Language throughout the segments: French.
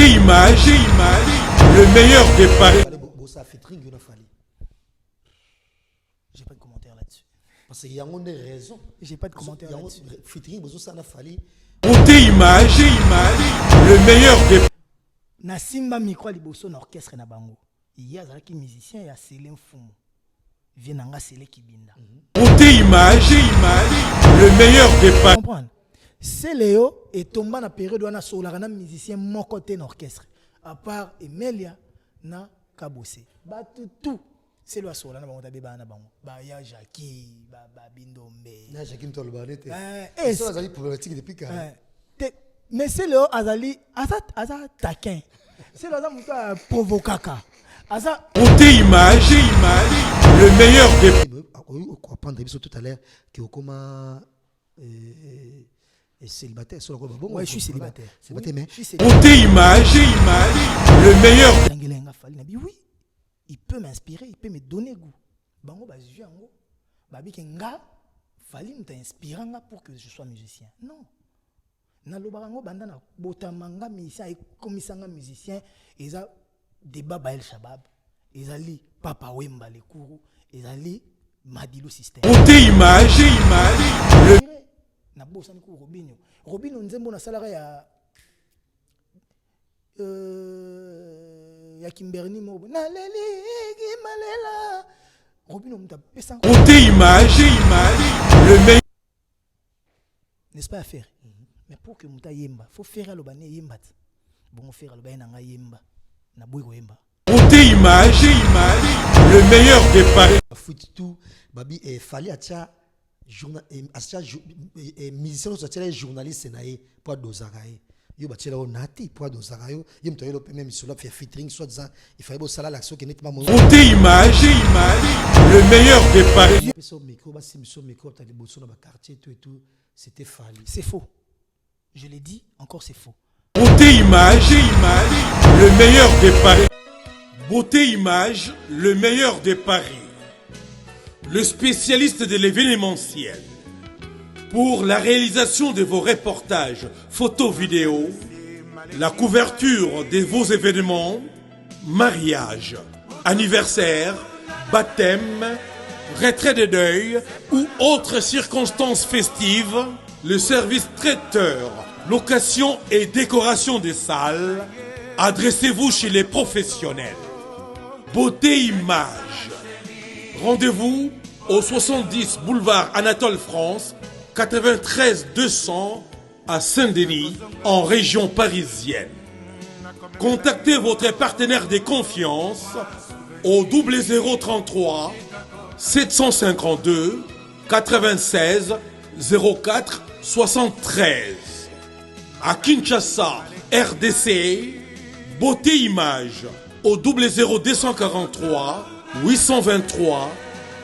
Image, le meilleur des paris. J'ai pas de commentaire là-dessus. Parce qu'il y a des raisons. J'ai pas de commentaire là-dessus. Beauté Image, le meilleur des paris. Na simba micro liboso na orchestre na bango. Il y a qui musicien ya Céline Fumu. Vient nga Céline Kibinda. Beauté Image, le meilleur des paris. Comprendre. C'est Léo et tomba na période où on a solar na musicien mon côté na orchestre. À part Emelia na Kabose. Ba tout. C'est le solar na bango tabeba na bango. Ba ya Jackie, ba Bindombe. Na Jackie Ntolbanete. C'est ça ça problématique depuis quand. Mais c'est le Azali, Aza taquin. C'est le Aza provocaka. Beauté Image, le meilleur des. On va prendre tout à l'heure que comment célibataire. Ouais, je suis célibataire. Célibataire, mais. Beauté Image, le meilleur. Oui, il peut m'inspirer, il peut me donner goût. Bango bazu yango, babi kenga, fallait m'inspirer pour que je sois musicien. Non. Na lobarango banda na botamanga musicien et komisanga musicien eza débat Bael Shabab ezali Papa Wemba le Kourou ezali Madilu System. Beauté Image, le na bosani ko Robinho nzembo na salaire ya Kimberly Mobo na leli malela Robinho mta pesa. Beauté Image, le meilleur. N'est-ce pas à faire? Mais pour que Mouta yemba, faut faire le bané yemba. Bon, faire le bané nanga yemba. Na boygo yemba. Beauté Image, le meilleur des paris. Foot tout, babi fallait atia journal musicien soit journaliste naé pour dosaraé. Yo batia la nati pour dosarayo, yem to yo même sur la faire featuring soit ça, il fallait beau sala l'action qui nettement mon. Beauté Image, le meilleur des paris. Sur micro, bas si sur micro, t'as des bossons dans le quartier tout et tout, c'était fallu. C'est faux. Je l'ai dit, encore c'est faux. Beauté Image, le meilleur des paris. Beauté Image, le meilleur des paris. Le spécialiste de l'événementiel. Pour la réalisation de vos reportages, photos, vidéos, la couverture de vos événements, mariage, anniversaire, baptême, retrait de deuil ou autres circonstances festives, le service traiteur, location et décoration des salles, adressez-vous chez les professionnels. Beauté Image. Rendez-vous au 70 boulevard Anatole France, 93 200 à Saint-Denis, en région parisienne. Contactez votre partenaire de confiance au 0033 752 96 04 73. À Kinshasa, RDC, Beauté Image au 00243 823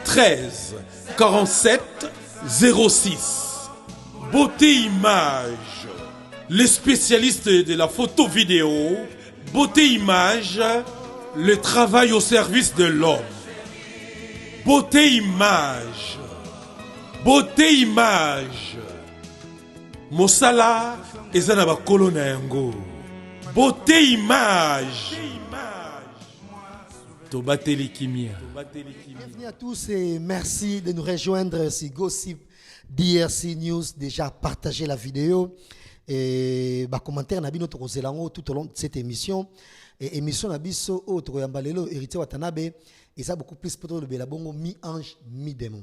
13 47 06. Beauté Image, les spécialistes de la photo vidéo. Beauté Image, le travail au service de l'homme. Beauté Image, Beauté Image. Mosala ezana ba kolona yango. Beauté Image. Tobateli Kimia. Bienvenue à tous et merci de nous rejoindre sur Gossip DRC News. Déjà partagez la vidéo et bah commentaire na bino to zelango tout au long de cette émission. Et émission na biso autre yambalelo héritier Watanabe et ça beaucoup plus pour le belabongo mi-ange mi-démon.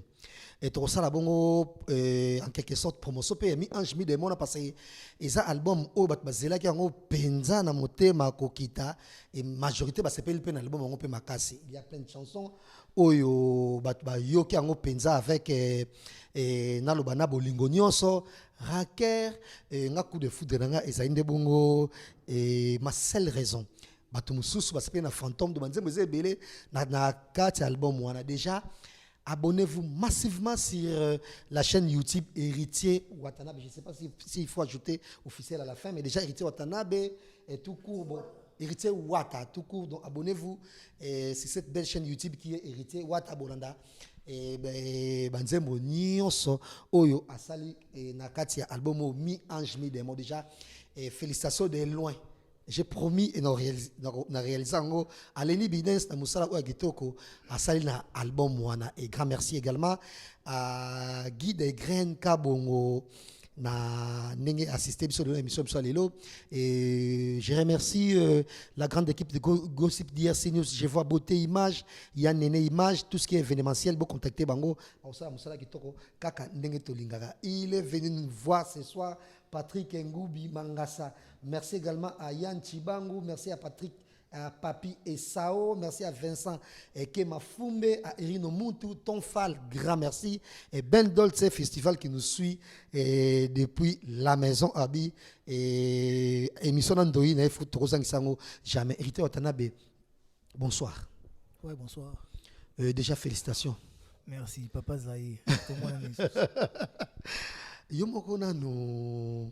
Et tout ça la bongo en quelque sorte promotion pe mi-ange mi-démon parce que ça album o bat bazela ki ngo penza na motema kokita et majorité ba s'appelle pe na album ngo pe makasi. Il y a plein de chansons oyo bat ba yo ki ngo penza avec na lobana bolingo nyonso raker nga coup de foudre nga ezainde bongo et ma seule raison bato mususu ba s'appelle na fantôme de banzembo ezebele na quatre album wana déjà. Abonnez-vous massivement sur la chaîne YouTube Héritier Watanabe. Je ne sais pas s'il faut ajouter officiel à la fin, mais déjà Héritier Watanabe est tout court. Bon, Héritier Wata, tout court. Donc abonnez-vous sur cette belle chaîne YouTube qui est Héritier Wata Bolanda. Et Banzembo Nyonso Oyo Asali et Nakatia album Mi Ange Mi Demo. Déjà, félicitations de loin. j'ai promis et na réalisé ngo Aleni Bidens na musala oya kitoko asali na album wana. Et grand merci également à Guy de Graine Kabongo na nenge assisté biso de l'émission biso lelo. Et je remercie la grande équipe de Gossip DRC News. Je vois Beauté Image, Yann Nene Image, tout ce qui est événementiel, bon contacter bango osala musala kitoko kaka ndenge tolingaka. Il est venu nous voir ce soir, Patrick Ngoubi Mangasa. Merci également à Yann Chibangu, merci à Patrick, à Papi et Sao, merci à Vincent et Kema Fumbe, à Irino Muntu, Tonfal, grand merci. Et Ben Dolce Festival qui nous suit depuis la maison Abi. Et émission Andoïne, il faut jamais hérité Watanabe. Bonsoir. Ouais, bonsoir. Déjà félicitations. Merci, Papa Zahir. Yomoko no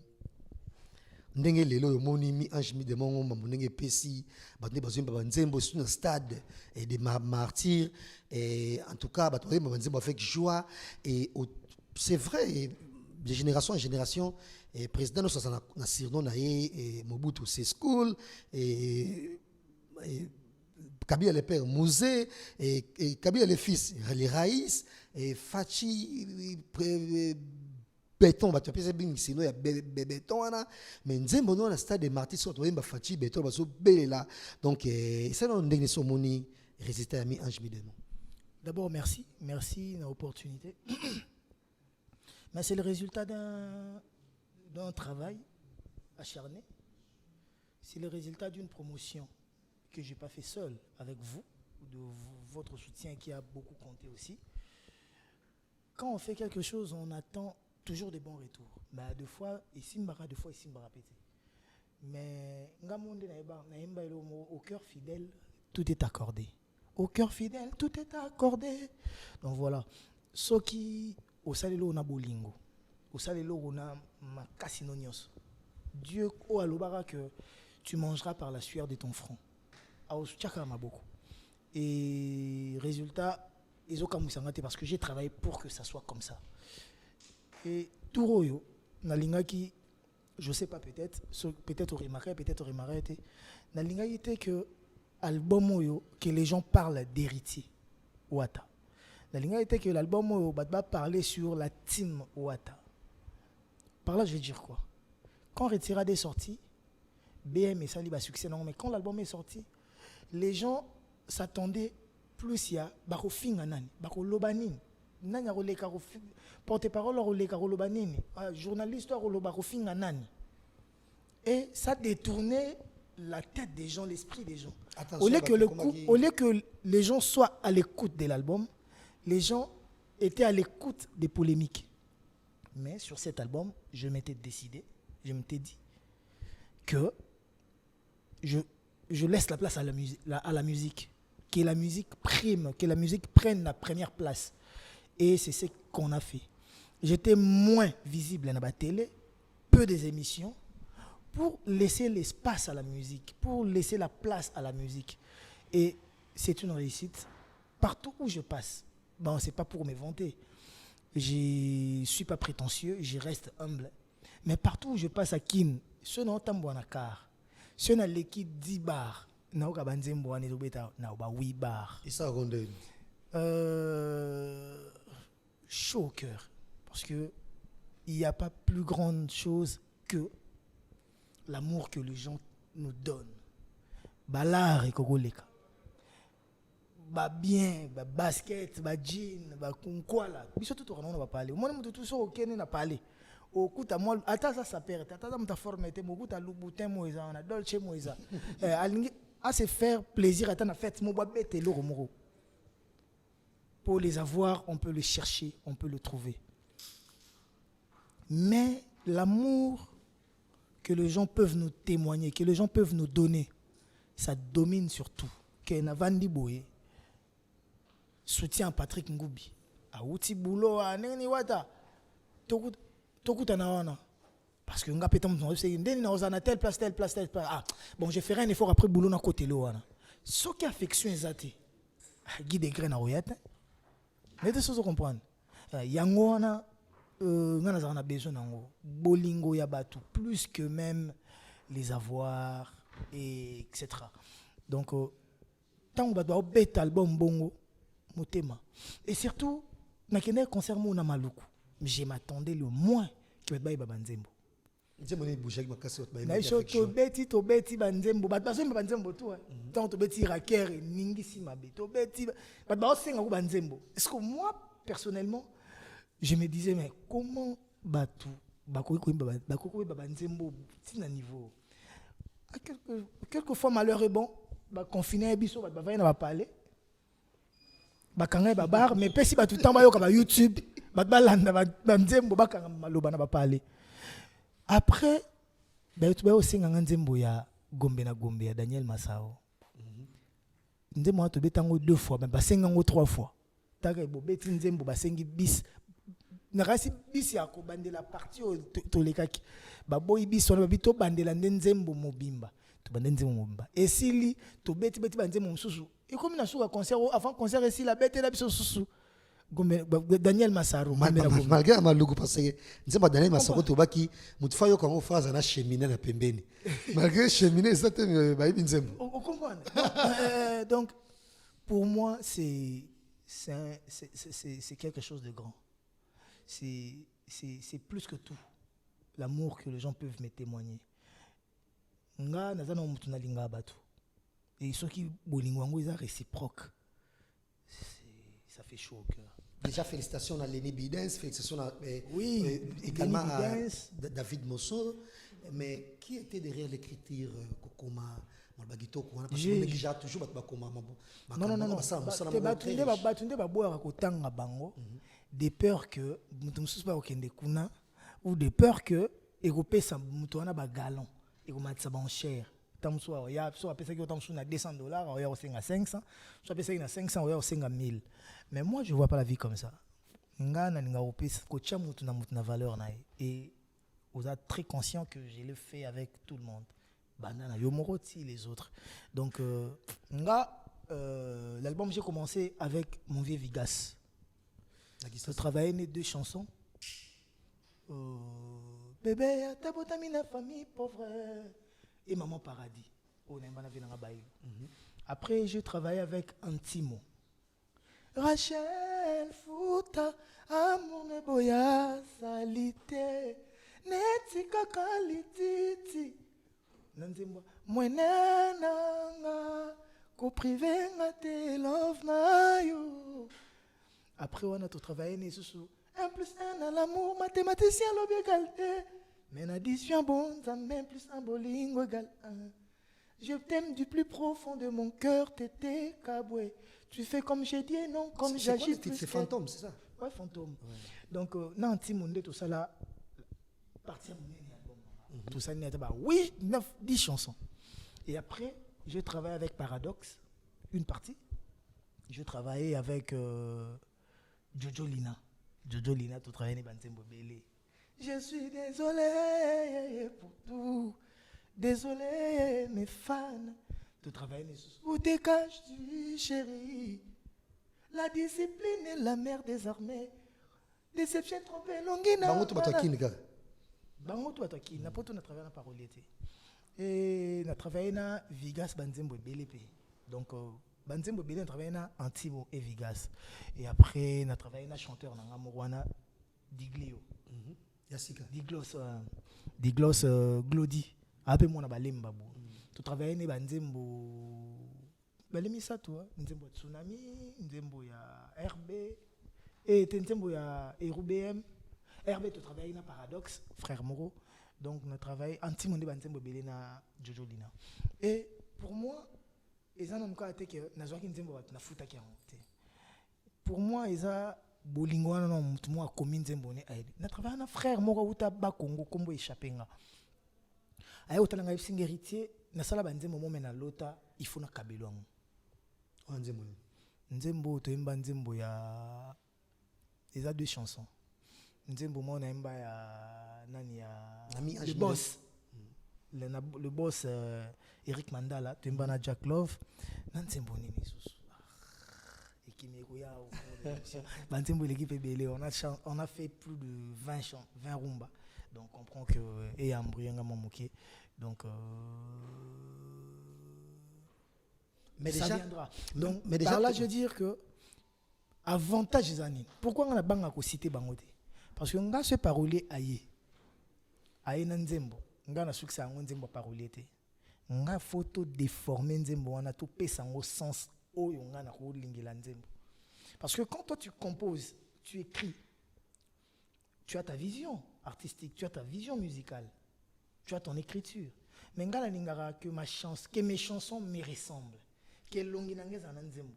ndenge lelo yomoni mi ange mi de mongo ndenge pesi batne bazimba banzembo sur un stade et des martyrs. Et en tout cas batne banzembo avec joie. Et c'est vrai, de génération en génération, et président nous ça na sirno na et Mobutu c'est school et Kabila le père Mouzé et Kabila le fils les Raïs et Fachi béton ba topesa bing sino ya béton wana mais nzembo no na stade de martyrs so toyemba Fachi béton ba so belela. Donc ça non ndenge so moni résister à mi ange mi de non. D'abord merci une opportunité. Mais c'est le résultat d'un travail acharné. C'est le résultat d'une promotion que je n'ai pas fait seul, avec vous, de votre soutien qui a beaucoup compté aussi. Quand on fait quelque chose, on attend toujours des bons retours. Bah, deux fois, ici, ici, mais au cœur fidèle, tout est accordé. Au cœur fidèle, tout est accordé. Donc voilà. Ce qui, au salelo, on a bolingo. Au salelo, on a makassinonios. Dieu, au alobara, que tu mangeras par la sueur de ton front. Et résultat, parce que j'ai travaillé pour que ça soit comme ça. Et tout royo, nalingaki, je sais pas peut-être au remarqué, nalingaki était que album oyo que les gens parlent d'héritier Ouatta. Nalingaki était que l'album oyo va parler sur la team Ouatta. Par là, je vais dire quoi? Quand Retira est sorti, BM et Sali va succès non, mais quand l'album est sorti, les gens s'attendaient plus à Barofinga Nani, Baro Lobanini, Nani Roleka, porte-parole Roleka Lobanini, journaliste Barofinga Nani. Et ça détournait la tête des gens, l'esprit des gens. Au lieu que les gens soient à l'écoute de l'album, les gens étaient à l'écoute des polémiques. Mais sur cet album, je m'étais décidé, je m'étais dit que je laisse la place à la musique, que la musique prime, que la musique prenne la première place. Et c'est ce qu'on a fait. J'étais moins visible dans la télé, peu des émissions, pour laisser l'espace à la musique, pour laisser la place à la musique. Et c'est une réussite. Partout où je passe, bon, c'est pas pour me vanter, je ne suis pas prétentieux, je reste humble. Mais partout où je passe à Kin, ce n'est pas un car. Si on a l'équipe 10 bars, on a 8 bars. Et ça, Rondel chaud au cœur. Parce qu'il n'y a pas plus grande chose que l'amour que les gens nous donnent. L'art et Kogoleka. Bien, basket, jean, quoi là. Biso tout on va parler. Moi, tout ça, ok, on a parlé. Au coup, moi, attends, ça perd. Attends, ta forme était beaucoup, ta loup-boutin, moïsa, on a dolce, moïsa. À se faire plaisir, attends, la fête, mon bête et l'euro. Pour les avoir, on peut le chercher, on peut le trouver. Mais l'amour que les gens peuvent nous témoigner, que les gens peuvent nous donner, ça domine sur tout. Kena Vandi Boye, soutien Patrick Ngoubi, à Outi Boulot, à Neni Wata, Tokuta Nawana. Parce que Nga Petam, c'est telle place. Ah, bon, je ferai un effort après Boulot na côté Loana. Ce qui affection est Guy de Graine à Oyate. Mais de ce que comprendre. Yangoana, on a besoin d'ango. Bolingo Yabatu, plus que même les avoirs, et etc. Donc tant que tu bête album bongo motema et surtout nakende concert mo na maluku je m'attendais le moins que ba banzembo nzembo ne bouger avec makasi autre ba na iso to beti banzembo ba bazembo banzembo tout tant to beti raker ningi si mabe to beti ba osenga ko banzembo est-ce que moi personnellement je me disais mais comment batu bakoki ba banzembo tina niveau à quelques fois malheur est bon ba confiner biso ba va na parler ba kanga ba bar mais pesi ba tout temps ba yoka ba YouTube ba landa ba nzembo ba kanga maloba na ba parler après ba tu ba osenga nzembo ya gombe na gombe ya Daniel Masao nzembo ato betango 2 fois ba senga ngo 3 fois taka bo beti nzembo ba sengi bis na kasi bis ya ko bandela partie to lekaki ba boy bis on ba bito bandela nzembo mobimba to bandela nzembo mobimba esili to beti banzembo mususu et comme na suka concert avant concert ici la bête la biso susu Daniel Massaro malgré maluku parce que nzembo Daniel Massaro to baki mutfa yo kango phrase na cheminée na pembeni malgré cheminée ça te ba ibi nzembo on comprend donc pour moi c'est quelque chose de grand. C'est plus que tout l'amour que les gens peuvent me témoigner. Nga nazana mutu na linga batu. Et ceux qui bolingo ngo ils réciproque. Ça fait chaud au cœur. Déjà félicitations à Lenny Bidens, félicitations à également à David Mosso. Mais qui était derrière l'écriture Kokoma? Non. Des peurs que ou des peurs que Européens ça mutuana ba galon et ko matsa ba cher tam so ya so apesa ki tam so na $200 ou ya osenga 500 so apesa ki na 500 ou ya osenga 1000 mais moi je vois pas la vie comme ça ngana ninga opesa ko cha mutu na valeur na et vous êtes très conscient que je le fais avec tout le monde banana yomoroti les autres donc l'album j'ai commencé avec mon vieux Vigas. Je travaillais mes 2 chansons. Bébé, t'as beau mina famille pauvre et Maman Paradis. Après, je travaillais avec Antimo. Rachel Fouta, amour ne boya salite, netika kalititi. Nanzimba, mwenenanga, ko privé ngate love na you. Après, on a tout travaillé, 1 plus 1 à l'amour, mathématicien, l'objet égalité. Mais l'addition, bon, ça même plus 1 bolingo égale 1. Je t'aime du plus profond de mon cœur, tété, kaboué. Tu fais comme j'ai dit et non comme j'agis. C'est Fantôme, c'est ça? Ouais, Fantôme. Ouais. Donc, Nanti Monde, tout ça là, partir tout ça, oui, 9, 10 chansons. Et après, je travaille avec Paradoxe, une partie. Je travaillais avec Jojo Lina, tu travailles dans Banzembo Belé. Je suis désolé pour tout. Désolé mes fans. Tu travailles dans où te caches-tu, chérie? La discipline est la mère des armées. Déception trompée, longuina. Bango tu bataki nika. Bango tu bataki. Na poto na travaillé na parolier. Et na travaillé na Vigas Banzembo Belé. Donc Banzembo Belé, on travaille na Antimo et Vigas. Et après, on a travaillé na chanteur na Morwana Diglio. Yassika. Diglos Glody. Après moi na balemba bo. Tu travailles na Banzembo balemi ça toi, Nzembo Tsunami, Nzembo ya RB et Nzembo ya RBM. RB tu travailles na Paradoxe, frère Moro. Donc on a travaillé Antimo de Banzembo Belé na Jojo Lina. Et pour moi pour moi, ils bolingo na mutu mo akomi nzembo ne aide. Na travailler na frère moko uta ba Congo kombo échappé nga. Ayo talanga yipsinga héritier na sala ba nzembo mo mena lota il faut na kabelo ngo. Nzembo. Nzembo to imba nzembo ya ils a 2 chansons. Nzembo mo na imba ya nani ya le boss. Le boss Eric Mandala, tu es Jack Love, Nzembo nini susu. Et qui me koya au Nzembo l'équipe est belle, on a fait plus de 20 chants, 20 rumba. Donc on comprend que et Ambrianga Mamoké. Donc Mais ça déjà- viendra. Donc, mais déjà, par là, je veux dire que avantage des années. Pourquoi on a banga ko cité bangote? Parce que on a ce parolier aïe. Aïe nanzembo. On a su que ça on nzembo parolier te. On a photo déformée nzembo. On a tout payé au sens où on a na ko lingila nzembo. Parce que quand toi tu composes, tu écris, tu as ta vision artistique, tu as ta vision musicale, tu as ton écriture. Mais ngala lingara que que mes chansons me ressemblent, que longi nangeza nanzembo.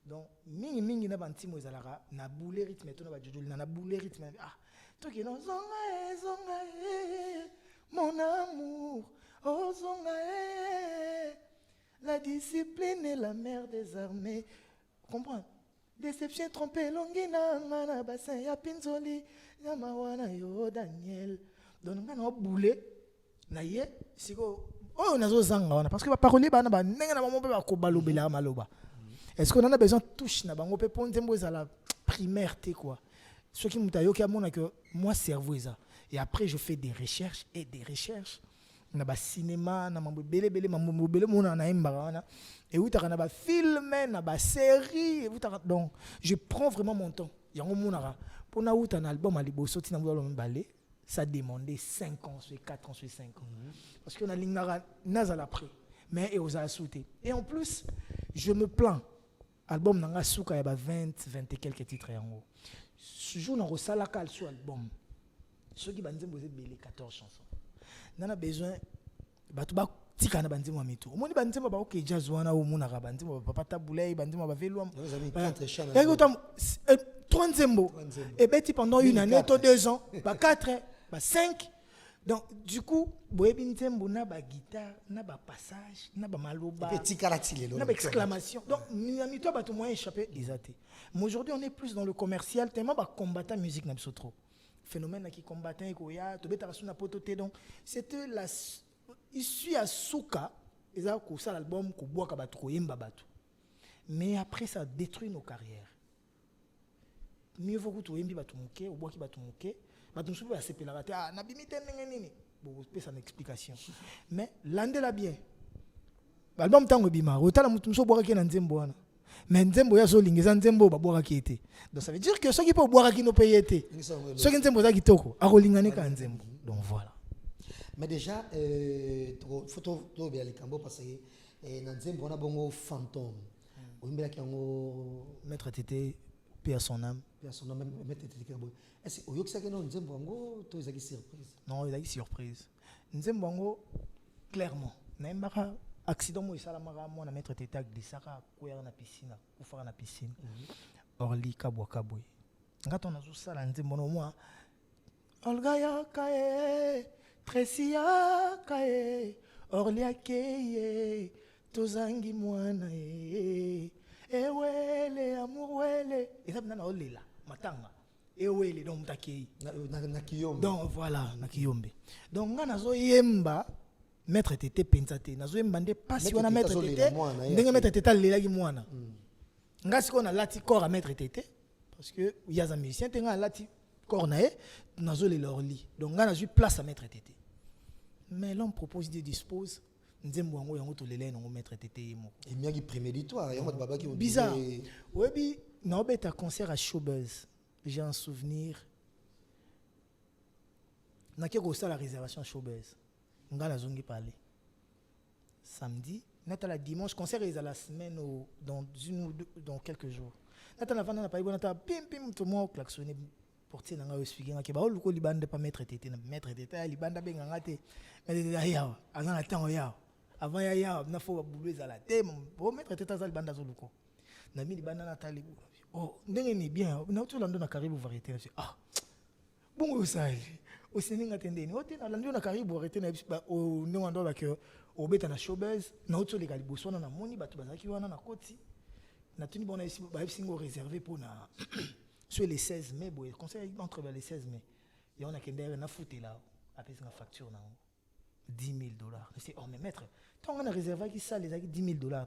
Donc mingi na bantimo ezalaka na boule rythme to na bajojoli na boule rythme ah to ki non zonga mon amour oh zonga la discipline est la mère des armées. Comprends? Déception trompée longi na bassin ya pinzoli ya mawana yo Daniel. Donc ngana boule na ye siko oh nazo zanga wana parce que ba parole bana ba ndenge na bamombe ba ko balobela maloba. Est-ce qu'on en a besoin de touche na bango pe ponzembo za la primaire te quoi. Ce qui mutayo ki amona que moi cerveau ça. Et après je fais des recherches et des recherches. Na ba cinéma na mambo bele mambo bele mona na imba wana. Et utaka na ba film na ba série donc je prends vraiment mon temps. Yango mona pour na uta na album ali boso tina mbalo mbale. Ça demandait 5 ans, 4 ans, 5 ans. Parce qu'on a l'ingara nazal après. Mais et aux sauté. Et en plus, je me plains. Album nanga souka ya ba 20 et quelques titres en haut. Ce jour na rosala kal sur album. Ceux qui banzembo belé 14 chansons. Nana besoin batu ba tika na banzembo mitu. Omoni banzembo ba OK jazz wana o mona ka banzembo papa tabulay banzembo ba velo. Vous avez 4 chants. Et autant 30 nzembo. Et beti pendant une année, 2 ans, ba 4, ba 5. Donc du coup, boyebi nzembo na ba guitare, na ba passage, na ba maloba. Petit caractère. Na ba exclamation. Donc mi toi ba tout moyen échappé isaté. Mais aujourd'hui on est plus dans le commercial tellement ba combattant musique na biso trop. Phénomène qui combattant ko ya to beta suna pototé donc c'était la issue à souka eza ko ça l'album ko boaka ba trop yemba batu. Mais après ça détruit nos carrières. Mieux vaut que tu yembi batu muke ou boaki batu muke. Batu soupe ba sepela te ah na bimite nini. Bon c'est une explication. Mais landela bien. Album tango bima otala mutu so boaka na nzembo wana. Mais nzembo ya zo lingeza nzembo ba boaka ki été. Donc ça veut dire que ceux qui peuvent boire qui no paye été. Ceux qui nzembo za kitoko a rolingane ka nzembo. Donc voilà. Mais déjà photo to bien les cambo parce que na nzembo on a bongo fantôme. Ombela ki ngo Maître Tété paix à son âme. Paix à son âme Maître Tété Kabo. Est-ce que oyokisa ke no nzembo ngo to ezaki surprise? Non, il a eu surprise. Nzembo ngo clairement na mbaka accident mo isala maka mo na Maître Tété ak disaka koya na piscine, kufaka na piscine. Orli kabwa kabwe. Ngato na zo sala nzembo no moi. Olga ya kae, Tresia kae, Orli akeye, tozangi mwana ewele amouwele. Et ça na olela matanga. Ewele donc mtakei. Na kiyombe. Donc voilà, na kiyombe. Donc nga nazo yemba Maître Tété pensate, nazo yemba nde pasi wana Maître Tété. Ndenge Maître Tété lelaki mwana. Nga siko na lati corps à Maître Tété parce que il y a un musicien tenga lati corps na e nazo le lorli. Donc nga nazo place à Maître Tété. Mais l'homme propose de dispose nzembo yango yango to lele nango Maître Tété mo. Et bien qui préméditoire, yango baba qui bizarre. Webi na obeta concert à Showbuzz. J'ai un souvenir. Na keko ça la réservation Showbuzz. Nga la zongi parler. Samedi, nata la dimanche concert est à la semaine ou dans une ou deux, dans quelques jours. Nata la vana na pa ibona ta pim pim to mo klaxonner portier na nga expliquer nga ke ba oluko libanda pa Maître Tété na Maître Tété libanda benga ngate. Mais ya azana tango ya. Avant ya na fo boulou za la te mo Maître Tété za libanda zo luko. Na mi libanda na talibu. Oh ndenge ni bien na to lando na karibu variété ah. Bongo usali. Oseninga tendeni ote na lando na karibu variété na ba o ndongo ndo ba ke obeta na Showbuzz na oto le kalibosona na moni batu bazaki wana na koti na tuni bona ici ba singo réservé pour na sur les 16 mai boy conseil entre les 16 mai et on a kende na fouté là après une facture na $10,000. C'est oh mais maître tant on a réservé qui ça les aki $10,000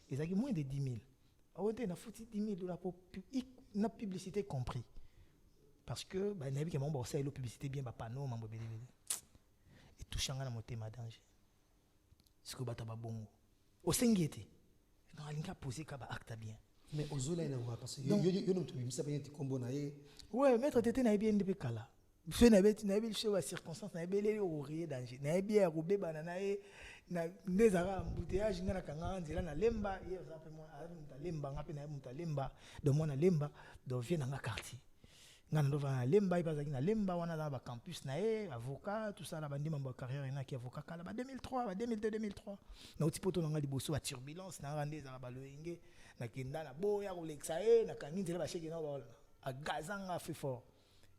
les aki moins de 10,000 ote na fouti $10,000 pour na publicité compris parce que ba na bi ke mon bossa la publicité bien ba panneau mambo belé et touchanga na motema danger ce que bata ba bongo osengi ete alinga poser ka ba acte bien. Mais aux autres, parce que Donc- yo no tu bisa bien ti combo na ye. Ouais, maître Tété n'a bien depuis kala. Fait n'a bien chez la circonstance n'a bien les oreiller danger. N'a bien roubé banana et na des ara embouteillage ngana kanga nzela na lemba hier ça fait moi na lemba ngapi na muta lemba donc moi na lemba donc vient na quartier. Ngana ndo va na lemba ipa zaki na lemba wana na ba campus na avocat tout ça la bandi mambo carrière na ki avocat kala ba 2003 ba 2002 2003. Na utipoto na ngali boso ba turbulence na rande za ba loenge na kenda na boya ko lexa na kangi nzela ba sheke na ba a gazanga fait fort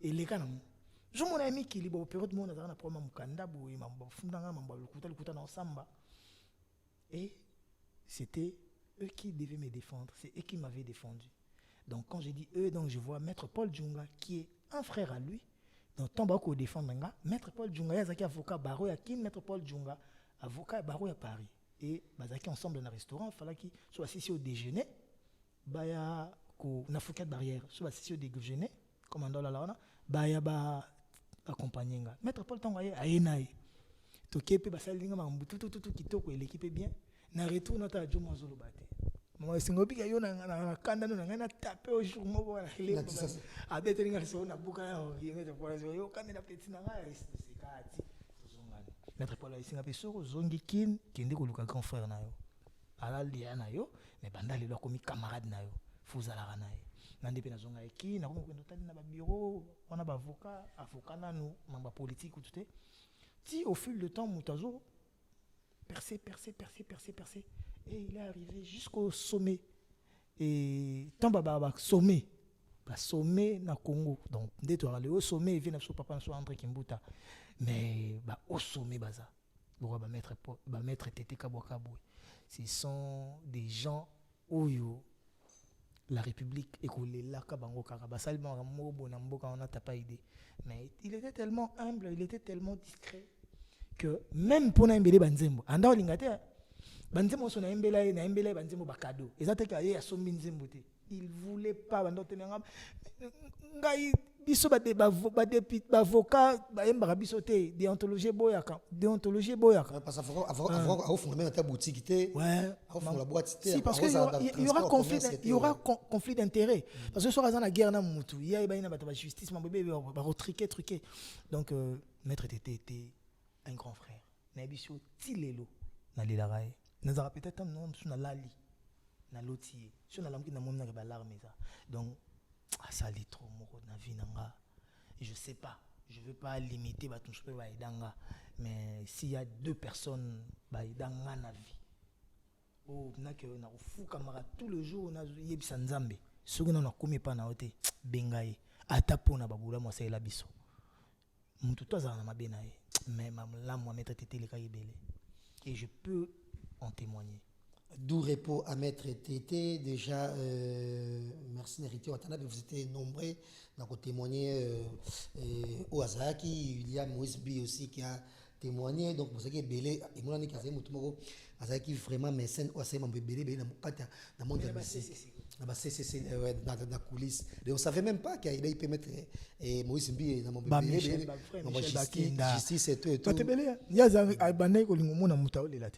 et les kana je mon ami qui libre période mon na problème mukanda bo mambo fundanga mambo lukuta na samba et c'était eux qui devaient me défendre, c'est eux qui m'avaient défendu. Donc quand je dis eux, donc je vois Maître Paul Djunga qui est un frère à lui. Donc tant bako défendre nga, Maître Paul Djunga yazaki avocat baro ya kin Maître Paul Djunga avocat baro à Paris et bazaki ensemble dans un restaurant, fallait qu'il soit assis au déjeuner. Baya ko na fouquet barrière, soit assis au déjeuner, commandant la lana, baya ba accompagner nga. Maître Paul Djunga ayenaye. Tokepe basalinga mambu tout kitoko l'équipe bien. Na retour nata jomo zolo bate. Moi singobi ka yo na kanda no na taper au jour moko na hele. Abete linga so na buka yo Maître Paul yo kanda na petit na nga c'est kati. Zongani. Maître Paul isinga pe soko zongi kin kende ko luka grand frère na yo. Ala lia na yo mais banda lelo komi camarade na yo. Fuzala na ye. Nande pe na zonga eki na ko ko ndotali na ba bureau wana ba avocat na no mamba politique ou tout. Si au fil du temps, Moutazo percé. Et il est arrivé jusqu'au sommet. Et tant baba sommet. Sommet na Congo. Donc, dès que tu aller au sommet, il vient de papa sur André Kimbuta. Mais au sommet, baza. Mettre Tété Kabouakabou. Ce sont des gens où la République écoulée là, Kabango Karaba. Salman Ramobo Namboka, on n'a pas idée. Mais il était tellement humble, il était tellement discret. Que même pour n'aimbele banzembo anda olingate banzembo so na banzembo ba cadeau ezate ka ye asombi nzembo te il voulait pas bando tenanga ngai biso ba avocat ba yemba biso te déontologie boyaka Parce qu'avant fondé ta boutique te ouais avant la boîte te si parce que il y aura conflit d'intérêt parce que sur la guerre na mutu il y a ba justice ma bébé ba truquer donc maître était un grand frère. Nabiso tilelo na lilarae. Nazara peut-être non sur na lali na lotier. Sur na lamki na monna ba larme ça. Donc ça lit trop moko na vie nanga. Je sais pas, je veux pas limiter ba tout ce ba idanga mais s'il y a deux personnes ba idanga na vie. Oh na que na fou camarade tout le jour na yebisa nzambe. Soki na komi pa na ote bengaye ata pona babula mo sa la biso. Mutu toza na mabena ye. Mais là, moi, Maître Tété, et je peux en témoigner. D'où repos à Maître Tété. Déjà, merci Nerité Watanabe, vous étiez nombreux à témoigner au Azaki. Il y a Moïse B aussi qui a témoigné. Donc, vous savez, Belé, et moi, je suis Azaki vraiment mécène, ou assez Belé, dans le monde de la dans la coulisse. Et on ne savait même pas qu'il peut mettre Moïse Mbi dans mon bébé. Justice et tout. Il y a un banné qui est moutaolé là.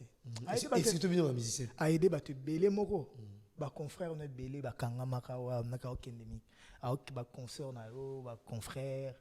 Et c'est tout bien un musicien. Aïdé batu belé moko. Ba confrère on est belé ba kanga makawa na ka okendemi. A ok ba concert na yo ba confrère.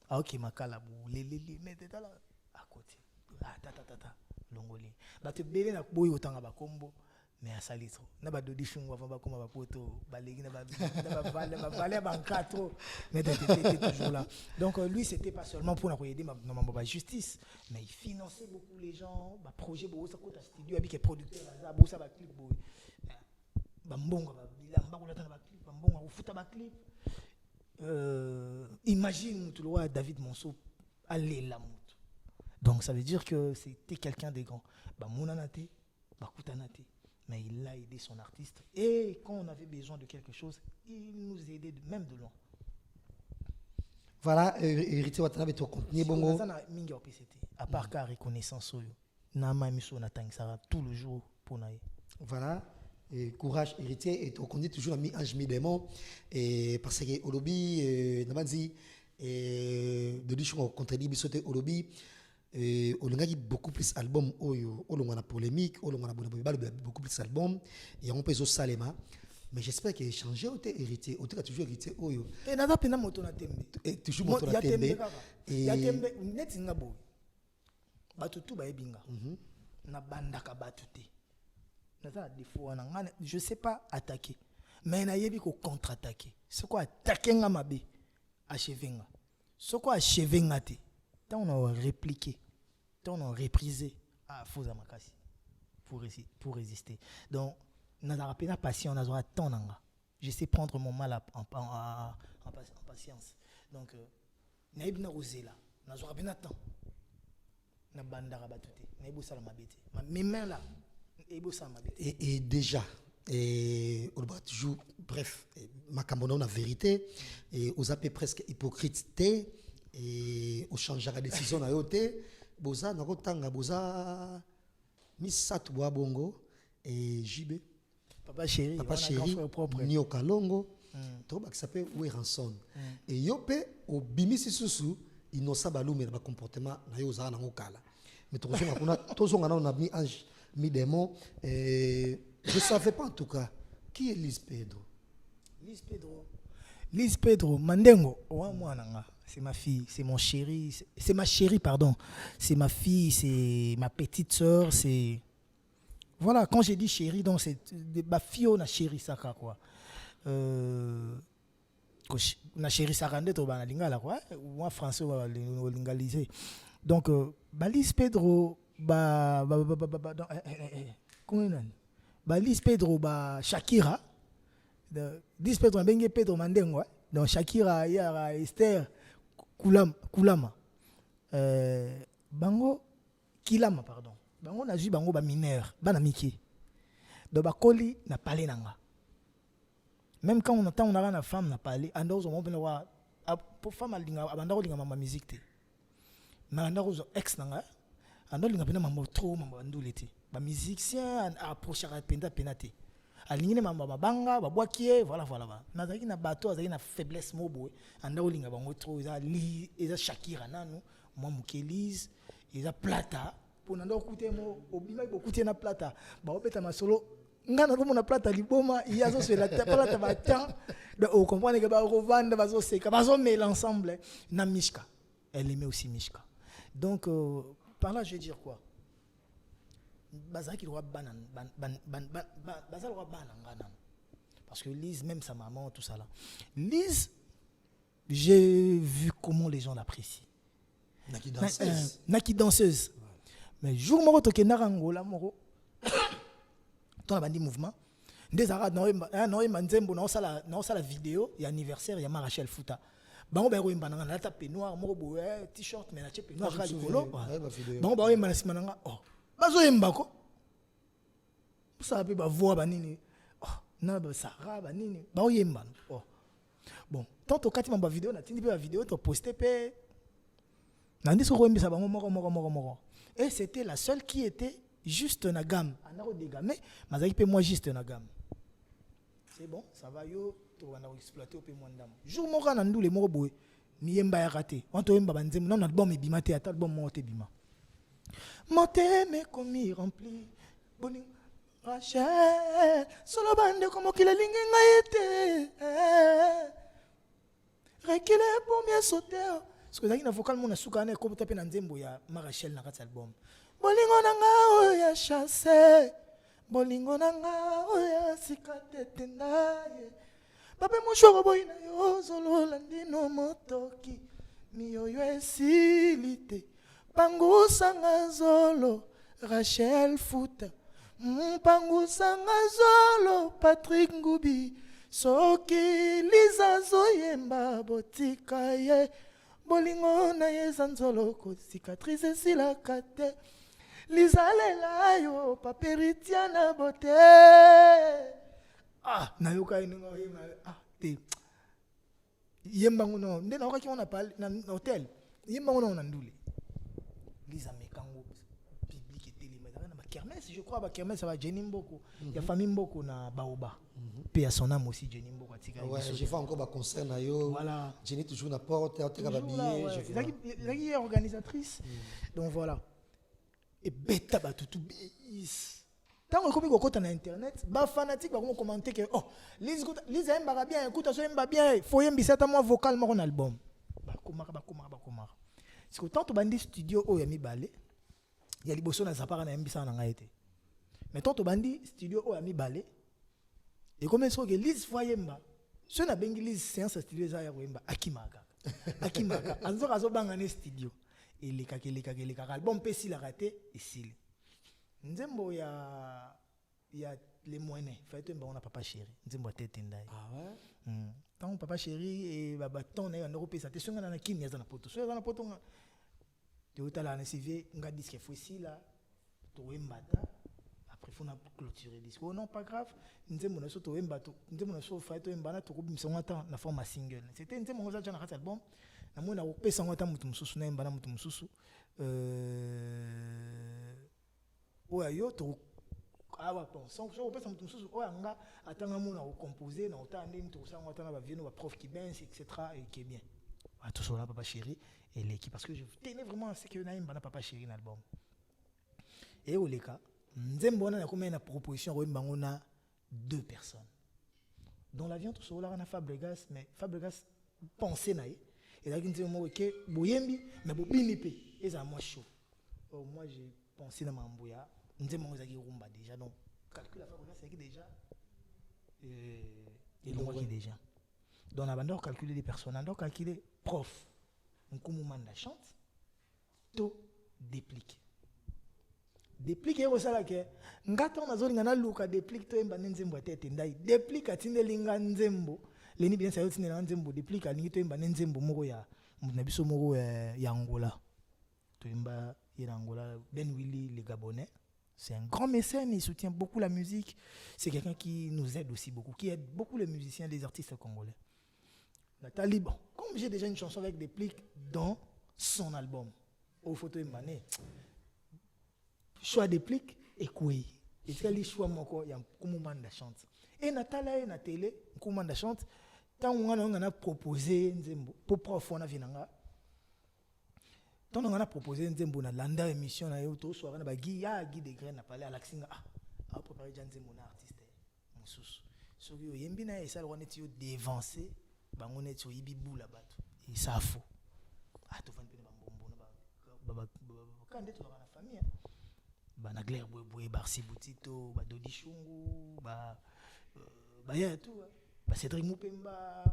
A ok makala bu lele mais t'es là à côté. Ta longoli. Batu belé na boy otanga ba kombo. Mais à Salitro, n'a pas de diffusion avant de comme poto, balégui n'a pas valer bancato, mais était toujours là. Donc lui c'était pas seulement pour nous aider ma justice, mais il finançait beaucoup les gens, bah projet beau ça coûte studio avec les producteurs, beau ça va clip beau, bambonga bilamba ko latana ba clip, bambonga ko futa ba clip. Imagine tu le vois David Monceau aller la moto. Donc ça veut dire que c'était quelqu'un de grand. Bah monanate, bah kutanate. Mais il a aidé son artiste. Et quand on avait besoin de quelque chose, il nous aidait même de loin. Voilà, Héritier Watanabe, tu continues bongo. À part qu'à reconnaissance, Nama Miso Natangsara tout le jour pour naïe. Voilà, et courage, Héritier, et tu connais toujours ami Ange Midemon. Et parce que Olobi, Namadi, de l'Ichon contredit Bissote Olobi. olingaki beaucoup plus album oyo olongwa na polémique olongwa na beaucoup plus album et on peut salema mais j'espère qu'il a changé ou héritier ou toujours héritier oyo et nada pena moto na tembe et toujours moto na tembe et ya tembe neti ngabo batu tu ba ebinga na bandaka batu te nada défaut wana ngana je sais pas attaquer mais na yebi ko contre-attaquer ce quoi attaquer nga mabe achevenga ce quoi achevenga te tant on a répliqué tant on a reprisé à Fouza Makasi pour résister donc n'a pas patient on a temps nanga je sais prendre mon mal en patience donc naïb na rosela n'a pas temps na bandara batute naïb sala mabete mes mains là naïb sala mabete et déjà et on va toujours bref makambo na vérité et aux appels presque hypocrite et au changera la décision na yote boza na kotanga boza misatu bwa bongo et JB papa chéri Nio Kalongo to ba qui s'appelle Weranson et yope au bimisi susu innocent balume na comportement na yo za na ngokala mais to zonga kuna to zonga na on a mis ange mi démon et je savais pas en tout cas qui est Lise Pedro Mandengo wa mwana c'est ma fille, c'est mon chéri, c'est ma chérie, pardon. C'est ma fille, c'est ma petite sœur, c'est... Voilà, quand j'ai dit chérie, donc c'est ma fille, on a chéri ça, quoi. Na chéri ça rende to bana lingala quoi. Ou en français on va lingaliser. Donc Lise Pedro Lise Pedro Shakira. Lise Pedro Bengue Pedro Mandengo. Donc Shakira Yara Esther Kulama bango Kilama pardon bango na ju bango ba mineur bana miki do ba koli na parler nanga même quand on entend on a na femme na parler ando zo mo bena wa pour femme alinga abanda linga mama musique te na ando zo ex nanga ando linga bena mama trop mama ndulete ba musicien approcher penda penate alingine mamba babanga babwakie voilà nazaki na bateau azaki na faiblesse mobo anda olinga bango trop eza Shakira nanu moi Mukelise eza plata pour nando kuté mo obima bokuté na plata ba opeta masolo ngana ko na plata liboma yazo sur la plata ba temps de on comprendre que ba revendre bazo seka bazo mêler ensemble na Mishka elle aimait aussi Mishka donc par là je vais dire quoi bazaki roi banan bazal roi banangana parce que Lise même sa maman tout ça là Lise j'ai vu comment les gens l'apprécient naki danseuse mais jour moko to kenara ngola moko ton bandi mouvement des arabes no nzembo na sala vidéo ya anniversaire ya Rachel Fouta bango ba yemba nanga na ta peignoir moko boye t-shirt mais na che peignoir ka likolo bango ba yemba na sima nanga oh bazo yemba ko ça peut ba voix banini oh na ba sara banini ba yemba oh bon tant au kati mamba vidéo na tindi pe ba vidéo to poster pe na ndiso ko yembisa bango moko et c'était la seule qui était juste na gamme anako dégamé mazaki pe moi juste na gamme c'est bon ça va yo to wana exploiter pe moi ndam jour moko na ndule moko boye ni yemba ya raté on to yemba banzemu non na album ebima te ata album moko te bima moteme komi rempli boni Rachel solo bande comme qu'il lingi ngaite rekile pour mieux sauter parce que na vocal mon asuka na ko taper na nzembo ya Rachel na kati album bolingo nanga oya chasse bolingo nanga oya sikatete ndaye babe mushoko boyina yo zolola ndino motoki miyoyo esilite pangusanga zolo Rachel Fouta pangusanga zolo Patrick Ngubi soki Liza zoyemba botika ye bolingo na ye zanzolo ko cicatrice silaka te Liza lela yo paperitia na bote na yoka iningo yema te yemba ngono nde na okaki on appelle na hôtel yemba ngono na ndule Liza mekango public et télé mais na kermesse je crois ba kermesse ça va Jenny Mboko il y a famille Mboko na Baoba puis à son âme aussi Jenny Mboko atika ouais je fais encore ba concert na yo voilà Jenny toujours na porte au teka ba billet je vois la qui est organisatrice donc voilà et beta ba tout bis tant on comme kokota na internet ba fanatique ba commenter que oh Lise aime bien écoute ça aime bien faut yembi ça moi vocal mon album ba komaka c'est que tant to bandi studio o ya mibale ya liboso na zapara na yembi ça na ngaite mais tant to bandi studio o ya mibale et comme ça que Lise foyemba ce na bengi Lise séance studio za ya koyemba akimaka anzo kazo banga ne studio eleka album pesi la raté ici nzembo ya les moyens fait on a papa chéri nzembo tete ndai ah ouais tant papa chéri et baba ton na Europe ça te songa na kimia za na poto so na poto nga te utala na CV nga disque faut ici là to wembata après faut na clôturer disque oh non pas grave nzembo na so to wembato nzembo na so fait to wembana to kubimisa ngata na forme single c'était nzembo ngoza jana kat album na mona ko pesa ngata mutu mususu na embana mutu mususu oya yo to awa bon sans je repose mutu mususu oya nga atanga mona ko composer na otande nto sanga otana ba vieno ba prof qui benz etc et qui est bien à tout cela papa chéri et l'équipe parce que je tenais vraiment à ce que na embana papa chéri na album et oleka nzembo na comme une proposition ko embango na 2 personnes dans l'avion tout cela na Fabregas mais Fabregas penser na et là qui nzembo que boyembi mais bobini pe et ça moi chaud oh moi j'ai pensé na mamboya nzembo ngazaki rumba déjà donc calcul la Fabregas c'est déjà et donc qui déjà donc on a d'abord calculer les personnes donc calculer prof nkumumanda chante to déplique déplique et ça là que ngata on azolinga na luka déplique to emba nzembo tete ndai déplique atindelinga nzembo leni bien ça yotinela nzembo déplique alingi to emba nzembo moko ya na biso moko ya Angola to emba ya Angola Ben Willy le Gabonais c'est un grand mécène il soutient beaucoup la musique c'est quelqu'un qui nous aide aussi beaucoup qui aide beaucoup les musiciens les artistes congolais Nathalie bon comme j'ai déjà une chanson avec déplique dans son album au photo embané choix déplique et quoi et c'est le choix moko ya kumumanda chante et Nathalie na télé kumumanda chante tant on a proposé nzembo pour prof on a vinanga tant on a proposé nzembo na landa émission na yo to soir na ba Guy de Graine na parler à l'axinga a préparer nzembo na artiste mususu so yo yembi na esa lo neti yo dévancer bango neti yo ibibula bato et ça faux to vendre pe bambombo na ba quand tu vas na famille na Claire Boy Barsi Boutito ba Dodi Chungu ba ya tout ba Cédric Mupemba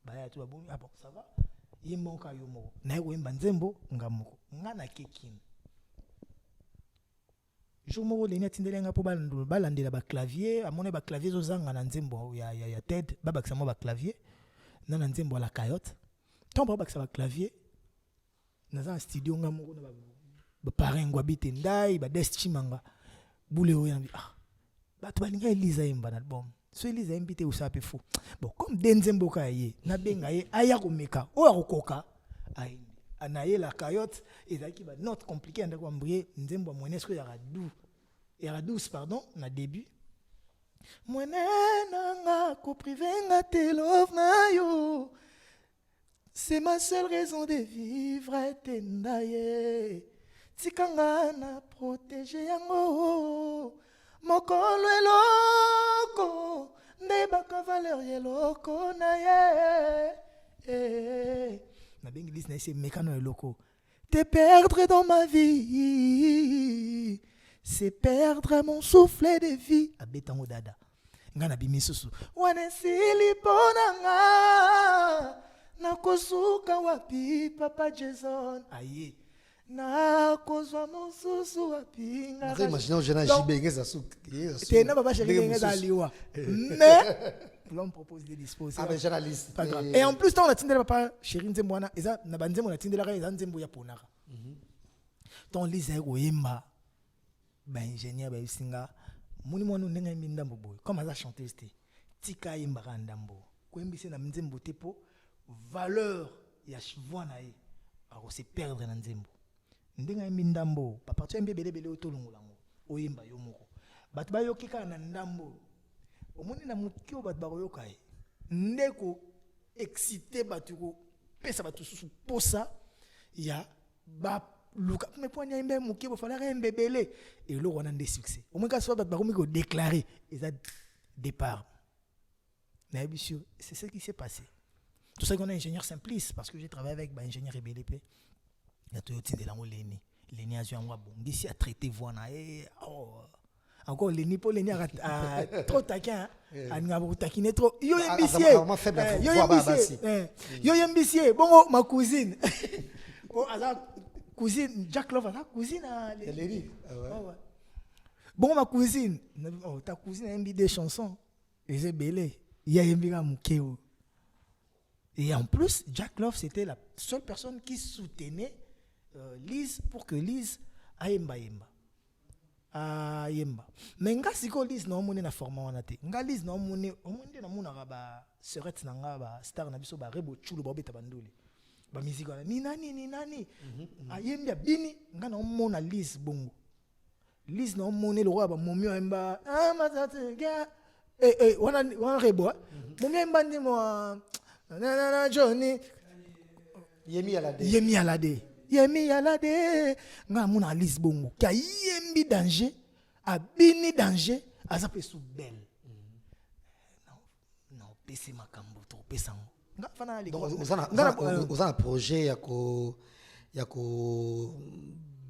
ba ya tout bon ah bon ça va yembo ka yomo na yo emba nzembo ngamoko ngana kekin jomo le nyatindelenga po balandela ba clavier amone ba clavier zo zanga na nzembo ya TED ba bakisa mo ba clavier na nzembo la cayotte tant ba bakisa ba clavier na za studio ngamoko na ba parengwa bite ndai ba destimanga boule oyambi bato balinga Elisa emba na album so Elisa embite usape fou bon comme denzembo ka ye na benga ye aya komeka o akokoka ai anaye la cayotte ezaki ba note compliqué ndako mbrie nzembo mwenesko ya douce pardon na début mwenena ko privenga te love na yo c'est ma seule raison de vivre tendaye tikanga na protéger yango mokolo eloko nde baka valeur eloko na ye na bengi liste na ese mekano eloko te perdre dans ma vie c'est perdre mon souffle de vie abetango dada nga na bimisusu wana sili ponanga nakosuka wapi papa Jason aye na kozwa mususu wapi nga vous imaginez jeune JB ngeza souk tena baba chéri ngeza liwa mais l'homme propose des dispositions ah mais journaliste pas grave et en plus on a tindela papa chéri nzembo wana eza na banzembo na tindela ka eza nzembo ya ponaka ton lise ko yemba ba ingénieur ba isinga muni mwana ndenga mbindambo boy comme ça chanteuse te tika yemba ka ndambo ko yembise na nzembo te po valeur ya voix na ye ako se perdre na nzembo ndenga mbindambo papa tu mbebele bele otolongolango oyemba yo moko bato bayoki kaka na ndambo omoni na moki oyo bato bakoyoka ye nde excité bato kopesa bato susu posa ya baluka mais po anyayembe moki bofalaka yembe ebele eloko wana nde succès omoni kasi bato bakomi kodéclare eza départ nayebi sûr c'est ce qui s'est passé. Tout ça qu'on est ingénieur simpliste parce que j'ai travaillé avec un ingénieur BLP. Il y a tout de lango Leni. Leni a joué un bon. Ici a traité voina encore Leni pour Leni a trop taquin. A n'abou taquiné trop. Yo yembissier. Yo yembissier. Bon ma cousine. Bon cousine Jack Love a cousine à Leni. Bon ma cousine. Ta cousine a embi des chansons. Et c'est belé. Il y a embi ga mukeo. Et en plus, Jack Love, c'était la seule personne qui soutenait Lise pour que Lise aille yemba. Mais nga siko Lise na omone na format wana te. Nga Lise na omone na mona ba serette na nga ba star na biso ba rebo chulo ba beta bandoli. Ba musique wana ni nani. Ayemba bini nga na omona Lise bongo. Lise na omone lo ba momio yemba. Matate ga wana rebo. Momio yemba ndi mo Johnny Yemi Alade nga muna Lise bongo ka yembi danger abini danger azape sous belle non pesi makambo to pesango nga fana ali vous avez un projet ya ko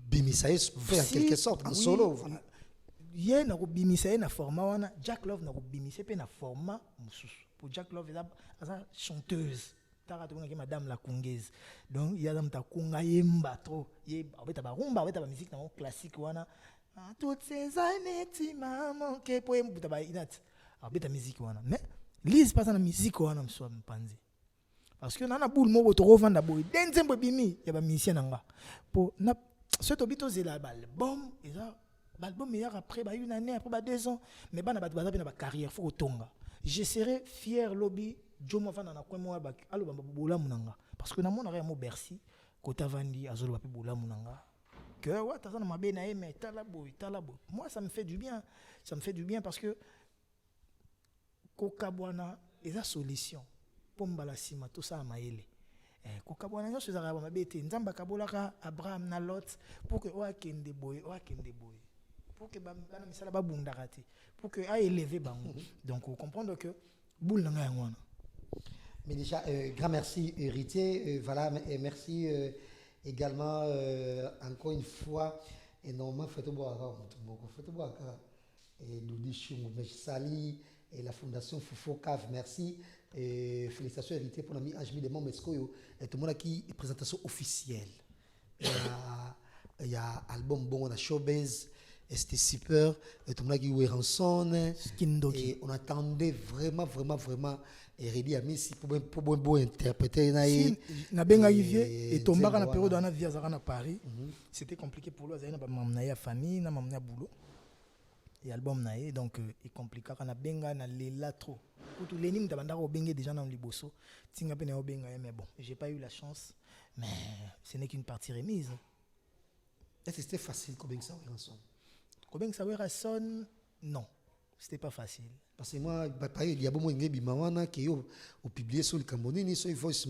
bimisa faire en quelque sorte en solo ye na ko bimisa na format wana Jack Love na ko bimisa pe na format mususu pour Jack Love eza chanteuse tara to madame la congaise donc il y a dame ta kunga yemba trop ye obeta ba rumba obeta ba musique na classique wana toutes ces années tu m'as manqué pour embuta ba inat obeta musique wana mais Lise passe na musique wana mso mpanzi parce que nana boule mo to revanda boy denzembo bimi ya ba musicien nanga pour na ce tobito zela ba album eza l'album meilleur après une année après 2 ans mais bana ba na ba carrière faut tonga. Je serais fier lobby Jomo Fana na kwa moi alo ba bola munanga parce que na mona re mo Bercy kota vandi azolo ba bola munanga que wa tazana mabe na mais talabo moi ça me fait du bien parce que kokabwana eza solution pomba la sima tout ça maele kokabwana nyo sezara ba mabe te nzamba kabolaka Abraham na Lot pour que wa kende boy pour que bana misala ba bundaka te pour que a élever bango donc vous comprendre que boule na nga ngwana. Mais déjà grand merci héritier voilà et merci également encore une fois énormément fait et Ludi Chungu Sali et la fondation Fufo Cave merci et félicitations héritier pour l'ami Ajmi de Momescoyo et tout le monde qui présentation officielle il y a album bon on a showbiz et c'était super et tout le monde qui jouait rançon et on attendait vraiment et Redi a mis pour interpréter na benga Yvier et tombaka na période na via zaka na Paris c'était compliqué pour lui azana ba mamna ya famille na mamna boulot et album naé donc il compliqué kana benga na lela trop tout leni mtabanda ko benga déjà na liboso tinga pe na benga mais bon j'ai pas eu la chance mais ce n'est qu'une partie remise. Est-ce que c'était facile comme ça rançon? Comme ça son non, c'était pas facile. Parce que moi, il y a beaucoup de gens qui ont publié sur le Cameroun, sur les voices,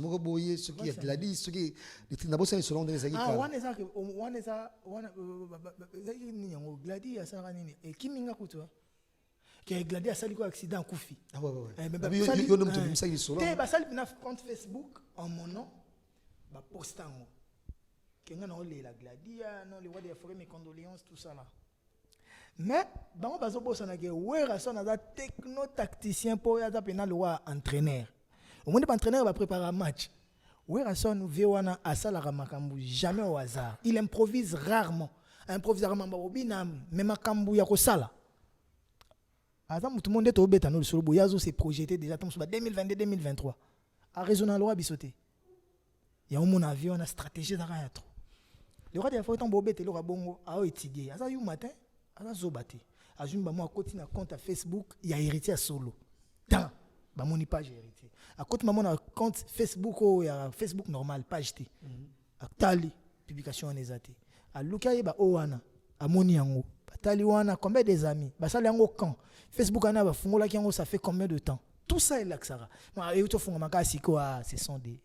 sur qui a Gladys, sur qui les d'abord c'est selon des aguitas. Ah, on est ça, Gladys a ça ranini et qui minga kuto. Que Gladys a sali ko accident kufi. Ah ouais. Mais yo nom te ça il solo. Te ba sali na compte Facebook en mon nom ba postango. Que nga na la Gladys non les voix de faire mes condoléances tout ça là. Mais bango bazo bosana ke wera son aza techno tacticien pour ya pena le roi entraîneur. Au moins entraîneur va préparer un match. Wera son vewana asala makambu jamais au hasard. Il improvise rarement. Ba obinam mais makambu ya ko sala. Ata tout le monde est au beta no solo boyazo s'est projeté déjà dans 2022-2023. A raison na loi bisoté. Ya mon avion na stratégie za ya trop. Le roi de faut ton bobete le roi bongo a étudier. Asa yu matin azobate azumba moi côté na compte à Facebook il y a héritier à solo tant ba moni page héritier à côté maman na compte Facebook il y a Facebook normal page t a tali publication en ezate a luka ba owana a moni yango Taliwana, combien des amis? Bah ça, les quand Facebook, ça fait combien de temps? Tout ça est là que ça va. Ce sont des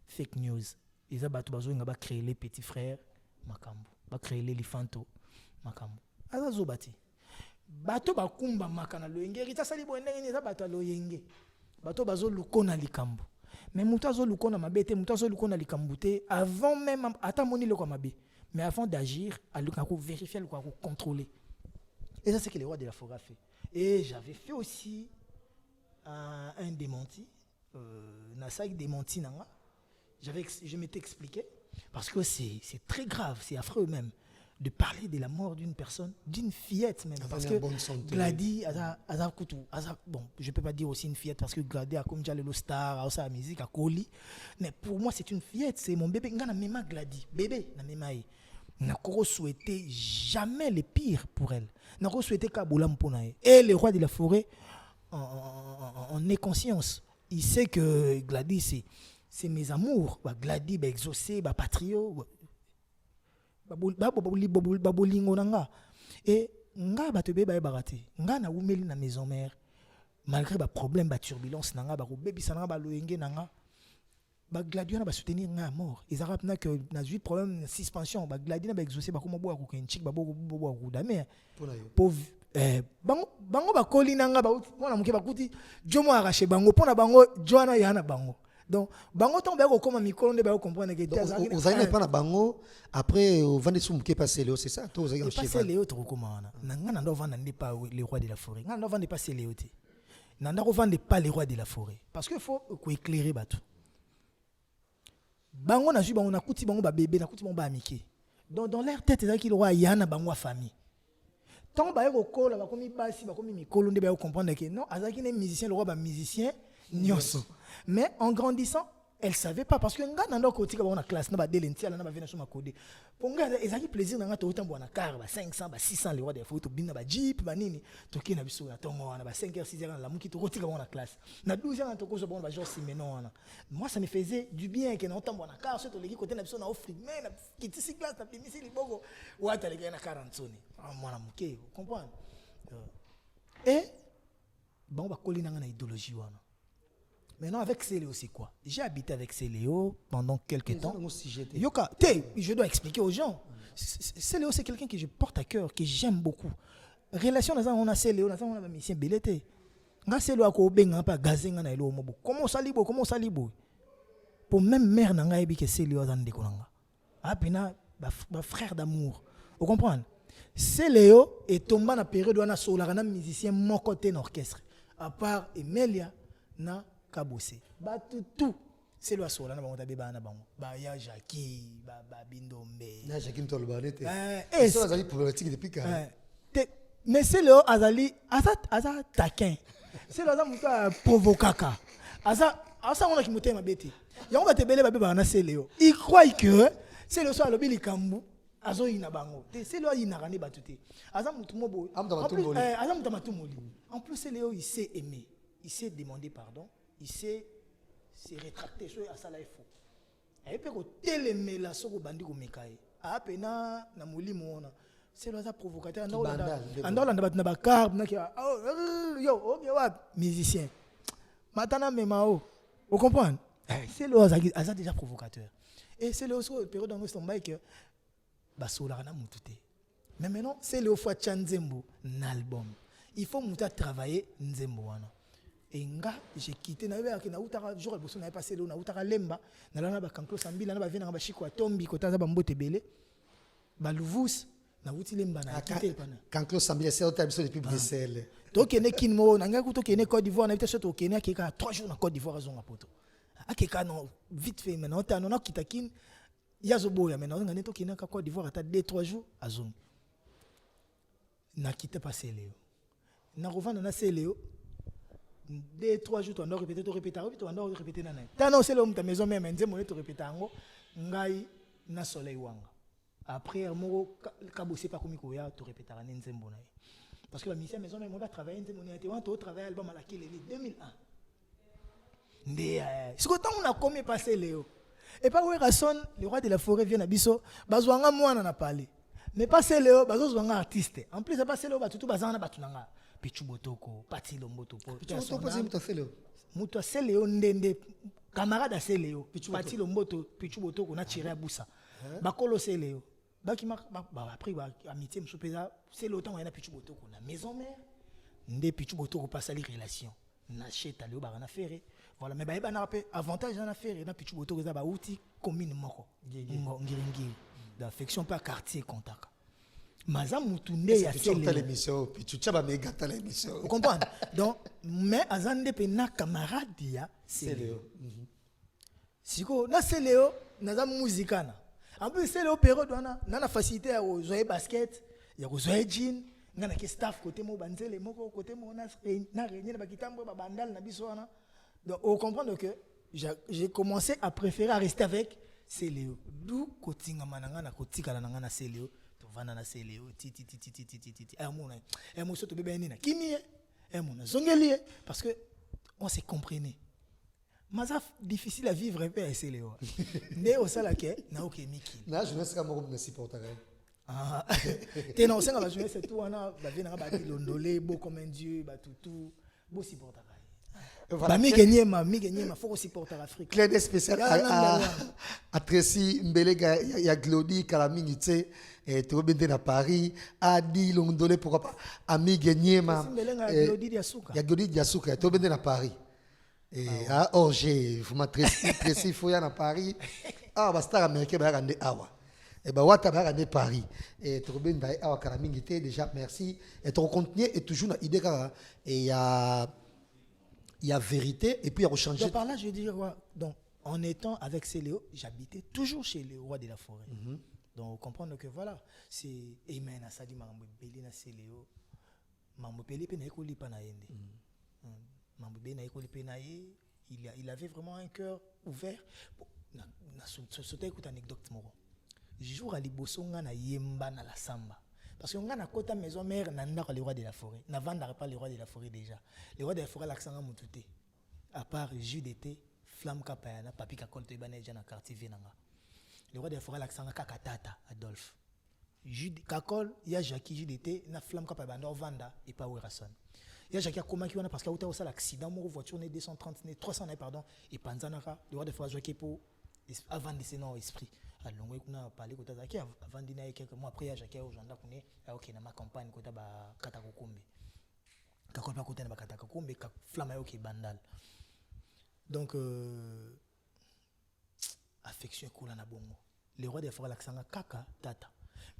fake news. Ils ont créé les petits frères, Makambo. Ils ont créé les Lifanto, Makambo. Azazo bati. Bato bakumba makana loyenge. Rita sali bo ndenge za bato loyenge. Bato bazo lukona likambo. Mais mutazo lukona mabete, mutazo lukona likambute avant même atamoni le mabe. Mais avant d'agir, à vérifier, à contrôler. Et ça, c'est que les rois de la forêt fait. Et j'avais fait aussi un démenti. Nasak démenti, je m'étais expliqué. Parce que c'est très grave, c'est affreux même, de parler de la mort d'une personne, d'une fillette même. Parce que Glady, bon, je ne peux pas dire aussi une fillette, parce que Glady a comme déjà le star, a sa musique, a Koli. Mais pour moi, c'est une fillette, c'est mon bébé. N'a même Glady, bébé, n'a même pas. N'a pas souhaité jamais le pire pour elle. N'a pas souhaité Kaboulam pour elle. Et le roi de la forêt, on est conscience. Il sait que Glady, c'est mes amours. Glady, exaucé, patrio. Babolingo nanga. Et nga batebe ba barate. Nga na umeli na maison mère. Malgré ba problème, ba turbulence nanga, ba bébé sananga ba loenge nanga. Glady na ba soutenir nga à mort. Ils arabes na que na 8 problème suspension, Glady na ba exaucé ba kuma bo ko enchik ba bo dame. Pauvre bango ba koli nanga ba mona muke ba kuti jomo arraché bango pona bango joana yana bango. Donc bango ton ba ko koma mikolo nde ba comprendre que vous allez pas na bango après au vendre sous muke passer Léo, c'est ça toi vous allez en passer Léo to komana nanga na ndo vendre n'est pas les rois de la forêt nanga ndo vendre passer Léo te nanda ko vendre pas les rois de la forêt parce que faut ko éclairer bato bango na ju bango na kuti bango ba bébé na kuti bango ba amike donc dans leur tête ezaki le roi yana bango famille tant ba ko kola ba komi basi ba komi mikolo nde ba comprendre que non azaki ne musicien le roi ba musicien nyoso mais en grandissant elle savait pas parce que nga nando ko tika ba na classe na ba delenti ala na ba vena sur ma code pour nga ezaki plaisir na nga to tambo na car ba 500 ba 600 le roi des photos bina ba jeep ba nini to kina biso na tongo na ba 5h 6h la muki to tika ba na classe na 12h to ko zo ba genre simeno na moi ça me faisait du bien que na tambo na car surtout leki côté na biso na offrir mais na kitisi classe na bimisi liboko wata leki na 40 soni moi na muke comprendre et bon ba kolina na idéologie wana. Maintenant, avec Céléo, c'est quoi? J'ai habité avec Céléo pendant quelques temps. Yoka, je dois expliquer aux gens. Céléo, c'est quelqu'un que je porte à cœur, que j'aime beaucoup. Relation, on a Céléo, on a un mission belleté. Nga Céléo a benga pa gazenga na elo mobo. Comment ça libo? Pour même mère nanga ebi que Céléo a ndeko nanga. Ah pina ba frère d'amour. Vous comprenez? Céléo est tombé na période où on a solara na musicien mon côté d'orchestre. À part Emelia na Kabose. Tout. C'est le soir, na bango beba na bango. Ba ya Jackie, ba Bindombe. Na Jackie Ntolbanete. Ça azali problématique depuis quand. Mais c'est le azali asa taquin. C'est le aza provocaka. Asa on a qui mutema beti. Yango ba tebele ba beba na c'est Léo. Il croit que c'est le soir le bilikambu azo ina bango. C'est le ina rani batute. Asa mutu mobo. Asa mutu matumoli. En plus c'est Léo il sait aimer. Il sait demander pardon. Il sait se rétracter sur à ça là il faut et puis ko telemela soko bandi ko mekaye a pena na molimo ona c'est le provocateur andolanda bat na bakar na ki yo ok wa musicien matana memao vous comprenez c'est le asa déjà provocateur et c'est le aussi période dans son bail que basola na mutute mais maintenant c'est le fois Chanzembo n'album il faut muta travailler nzembo wana. Et nga j'ai quitté na utara jour le bosso na passé là na utara lemba na lana ba kanklo sambila na ba vena ba chiko tombi kota za ba mbote belé ba luvus na uti lemba na quitté pana kanklo sambila c'est autre émission depuis Bruxelles to kene kinmo na nga kuto kene Côte d'Ivoire na vite surtout kene akeka 3 jours na Côte d'Ivoire zonga poto akeka non vite fait maintenant ta non kita kin yazo boya maintenant nga neto kene ka Côte d'Ivoire ata 2-3 jours azon na quitté passer Léo na revendre na c'est Léo 2-3 jours, tu dois répéter, tu dois répéter. Non, c'est l'homme de ta maison même, tu dois répéter. Ngai na soleil wanga. Après, moi, quand je pas comme tu répéter. Parce que la mission maison même, on a travaillé, on a travaillé l'album à laquelle il est 2001. Ce que on a commis passé Léo. Et pas où Rasson, le roi de la forêt vient à Bisso, Bazouanga moi on en a parlé. mais pas Céléo bazo un artiste en plus pas Céléo batutu bazana batunanga Pichu Botoko Pati Lomboto Pichu Botoko c'est muta Céléo muta Céléo ndende camarade à Céléo Pati Lomboto Pichu Botoko na tiré à Boussa bakolo Céléo baki ma après amitié msopeza Céléo tant na Pichu Botoko na maison mère ndé Pichu Botoko passe à les relations na cheta leo ba na ferré voilà mais ba na pe avantage na ferré na Pichu Botoko za ba outil commune moko ngiringi d'affection pas quartier contact maza mutunde ya Céléo l'émission puis tu tchaba méga ta l'émission vous comprenez donc mais azande pe na camarade ya Céléo siko na Céléo na muzikana en plus Céléo période na facilité à jouer basket ya jouer jean ngana ke staff côté mo banzele moko côté mo na réunion ba kitambo ba bandal na biso wana donc on comprend que j'ai commencé à préférer à rester avec Céléo d'où kotinga mananga na kotika na ngana Céléo to vana na Céléo ti amona emo soto bebe nina kimi emona zongeli parce que on s'est comprenait mazaf difficile à vivre un peu avec Céléo né au salake na ok miki na jeunesse comme on ne supporte rien. Ah, t'es non, c'est que c'est tout, on a bâti l'ondolé, beau comme un dieu, tout, beau supporter. Bah, mi gagner ma, faut supporter l'Afrique. Clé des spécial à Tracy Mbelega, il y a Glody, Kalamini, tu sais, et tu vas à Paris, Adi, l'ondolé, pourquoi pas, ami gagner ma. Il y a Glody Diasuka, tu vas à Paris. Et à Orgé, il faut ma Tracy, il faut y aller à Paris. Ah, bah, star américain, bah, regardez, awa. Et ben wata ba à Paris et tu bien d'aller à Karamingité déjà merci et ton contenu est toujours une idée et il y a vérité et puis il y a changé. Donc par là je veux dire donc en étant avec Céléo j'habitais toujours chez le roi de la forêt. Donc comprendre que voilà c'est Amen à Sadi Mambo Beli na Céléo Mambo Beli pe na ekoli pa na yende. Mambo Beli na ekoli pe na ye il avait vraiment un cœur ouvert na sauter écoute anecdote moro. Jour à libosonga na yemba na la samba parce que on a na kota maison mère na ndako le roi de la forêt na vanda pas le roi de la forêt déjà le roi de la forêt l'accent mututé à part jus d'été flamme kapayana papi kakol to ibana déjà na quartier venanga le roi de la forêt l'accent kakatata Adolphe jus kakol ya Jackie jus d'été na flamme kapayana vanda et pas Werason ya Jackie a comment qui wana parce que auta ça l'accident mo voiture né 230 né 300 pardon et panzanaka le roi de la forêt Jackie pour avant de non esprit alongo kuna parler kota zaki avant dina et quelques mois après ya Jacques au janda kune OK na ma campagne kota ba kata kokumbe kakol pa kota na ba kata kokumbe ka flama OK bandal donc affection kula na bongo le roi des forêts l'accent kaka tata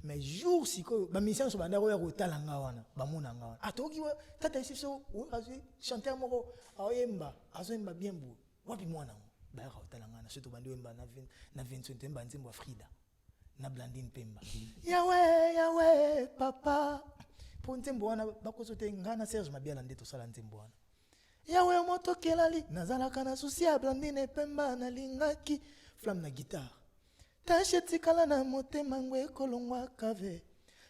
mais jour siko ba mission so banda ya kotalanga wana ba monanga wana atoki tata ici so chanteur moko aoyemba azoyemba bien beau wapi mwana ba kotalanga na surtout bandi wemba na Vincent Temba nzembo Frida na Blandine Pemba yawe papa po nzembo wana bakosote ngana Serge Mabiala ndeto sala nzembo wana yawe moto kelali nazalaka na susi ya Blandine Pemba na lingaki flamme na guitare tacheti kala na motema ngwe kolongwa kave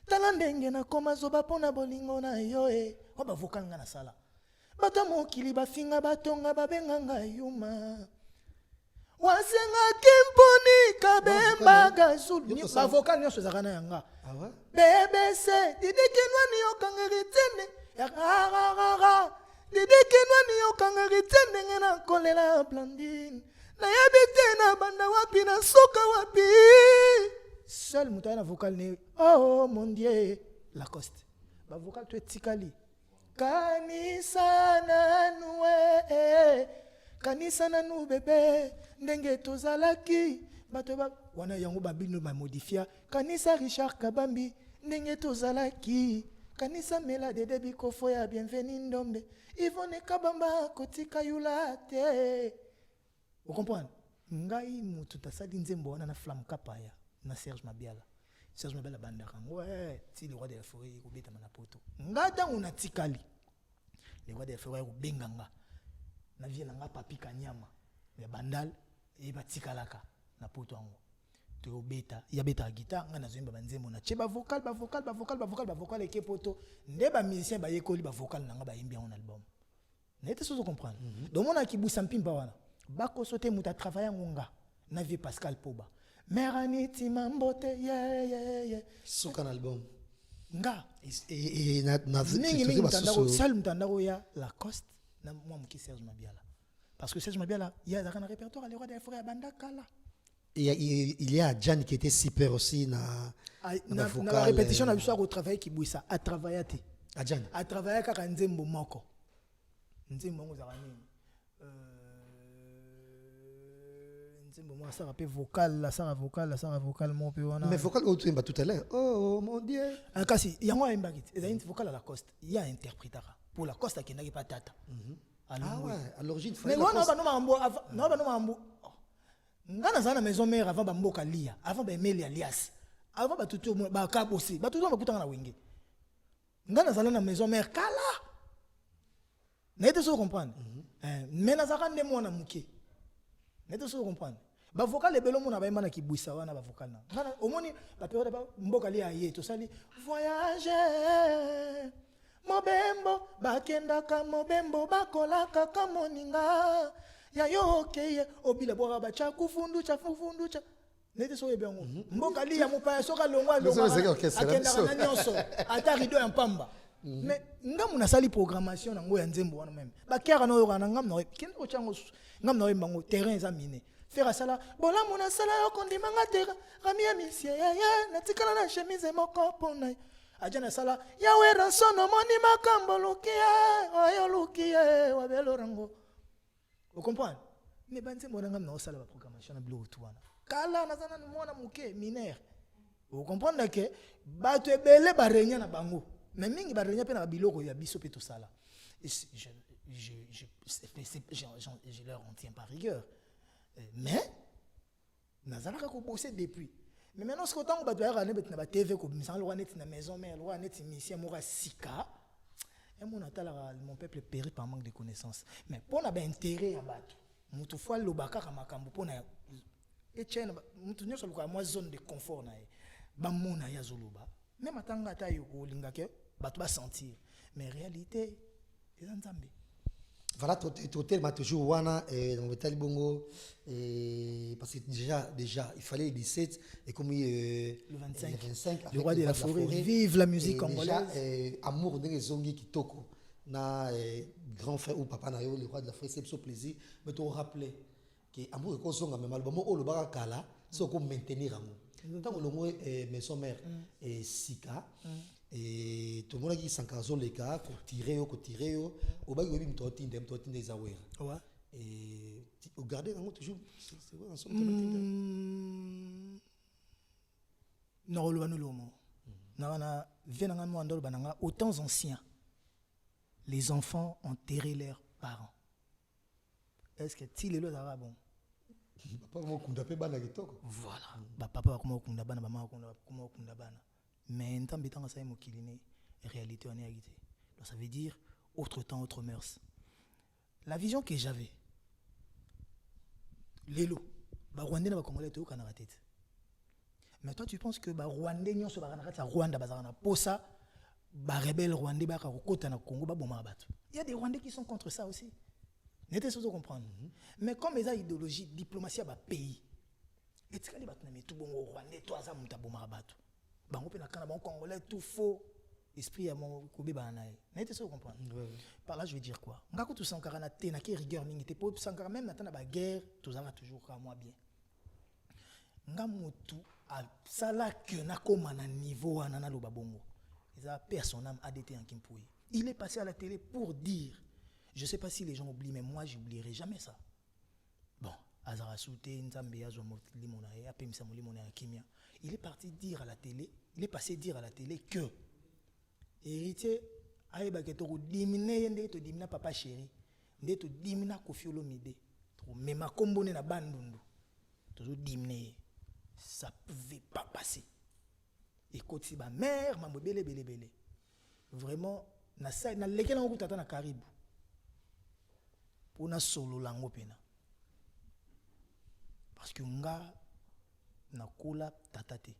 tala ndenge na koma zoba pona bolingo na yo oba vocal ngana sala bato mokili bafinga batonga babenganga yuma wasenga kimponi kabemba gazulu ba vocal nyonso ezaka na yanga BBC didikinwani yokanga tene ya didikinwani yokanga tene ngena kolela Blandine na yabite na banda wapi na soka wapi seul mutana vocal ne oh mon dieu Lacoste ba vocal to etikali kanisa nanu bébé ndenge tozalaki bato ba wana yango babino ba modifia kanisa Richard Kabambi ndenge tozalaki kanisa mela de debi kofo ya bienvenue ndombe Yvonne Kabamba kotika yulate vous comprenez ngai mutu tasali nzembo wana na flamme kapaya na Serge Mabiala banda kango ti le roi de la forêt ko beta na poto ngata una tikali le roi de la forêt ko benganga na vie na nga papi kanyama ya bandal e batikalaka na poto ango to beta ya beta guitare nga na zomba banzembo na cheba vocal eke poto nde ba musicien ba yekoli ba vocal na nga ba yembi en album n'était sans comprendre donc on a ki busa mpimba wana bako sote muta travailler ngonga na vie Pascal Poba Meraniti mambote, yeah. Sur un album. Nga. Et Mingi mtandao, seul mtandao ya Lacoste, na moi mki Serge Mabiala. Parce que Serge Mabiala, il y a un répertoire, les rois des forêts à Bandakala. Et il y a Jan qui était super aussi na la répétition na biso ko travailler ki bouissa a travailler te Jan a travailler ka nzembo moko ngo za nini nzembo mo ça rappelle vocal mo pe wana mais vocal au tout à l'heure oh mon dieu kasi yango a imbakit ezali vocal à la coste il y a interprétara pour la coste qui n'a pas tata ah ouais à l'origine mais non ba mambo nga na maison mère avant ba mboka lia avant ba emeli alias avant ba tutu ba kabosi ba tutu ba kutanga na wenge nga na maison mère kala n'était so comprendre mais na zaka ndemo na muke n'était so comprendre ba vocal ebelo mona ba imana kibwisa wana ba vocal na nga omoni ba période ba mboka lia ye to sali voyager mobembo bakendaka mobembo bakolaka kamoninga ya yoke obila bwa bacha kufundu cha nete so ebengo mboka li ya mopaya soka longwa akenda na nyonso ata rido ya mpamba mais ngamu na sali programmation nango ya nzembo wana même bakera no yokana ngamu na kende ko chango ngamu na bango terrain za mine faire sala bola mona sala yo kondima nga terrain ramia misie na tikala na chemise moko pona ajana sala yawe ransono moni makambo lukia oyo lukia wabelo rango. Vous comprenez? Mais ben c'est mon angam na osala la programmation na bilo tuana. Kala na zana mwana muke mineur. Vous comprenez que bato ebele ba renya na bango. Mais mingi ba renya pe na biloko ya biso pe to sala. Je leur en tiens par rigueur. Mais nazalaka ko bosser depuis. Mais maintenant ce qu'autant bato ya rane bet na ba TV ko misala lo net na maison mère lo net mission mora sika. Et mon peuple périt par manque de connaissances. Mais pour n'a intérêt à battre, mutu fois le baka kamakambo pour na et tiens mutu nyo soluka moi zone de confort na ba mona ya zoluba. Même atanga ta yo linga ke batu ba sentir. Mais réalité les nzambe. Voilà totel m'a toujours wana dans le talibongo parce que déjà il fallait le 17 et comme le 25 le roi de la forêt vive la musique congolaise amour de zongi kitoko na grand frère ou papa na yo le roi de la forêt c'est plaisir mais tu rappeler que amour ko zonga même album o le baka kala so ko maintenir amour tant que le mot maison mère et sika et tout le monde qui s'encarre les cas ko tirer au bas oui mtoti des aware ouais et au garder toujours c'est vrai ensemble non le lomo na venanga mo andolo bananga aux temps anciens les enfants enterraient leurs parents est-ce que ti lelo za bon papa mo kunda pe bana kitoko voilà ba papa ko mo kunda bana ba ma ko mo kunda bana mais en temps bétant ça mokiline réalité on est agité donc ça veut dire autre temps autre mœurs la vision que j'avais lelo ba rwandais na ba congolais to kana tête mais toi tu penses que ba rwandais nyonso ba kana ta Rwanda bazana posa ba rebelle rwandais ba ka kokota na Congo ba boma bato il y a des rwandais qui sont contre ça aussi n'était pas comprendre mais comme les idéologie diplomatie ba pays et tikali bato na metu bongo rwandais to aza muta boma bato bango pe na kana ba congolais tout faux esprit à mon kobe banae n'était pas comprendre par là je veux dire quoi ngako tout sankara na te na ki rigueur mingi te po sankara même na ba guerre tous ça toujours ka moi bien ngamutu a sala que na koma na niveau wana na loba bongo isa personne âme ADT en Kimpoué il est passé à la télé pour dire je sais pas si les gens oublient mais moi j'oublierai jamais ça bon azara souté nzambe yazo limona e apemisa molimona kimia il est parti dire à la télé il est passé dire à la télé que héritier ayeba ke to diminer ndé to dimina papa chéri ndé to dimina Koffi Olomide to mema kombone na bandundu to diminer ça pouvait pas passer et quand si ba mère mambo belé vraiment na sa na lekela ngo tata na karibu pona solo lango pena parce que nga na kola tata te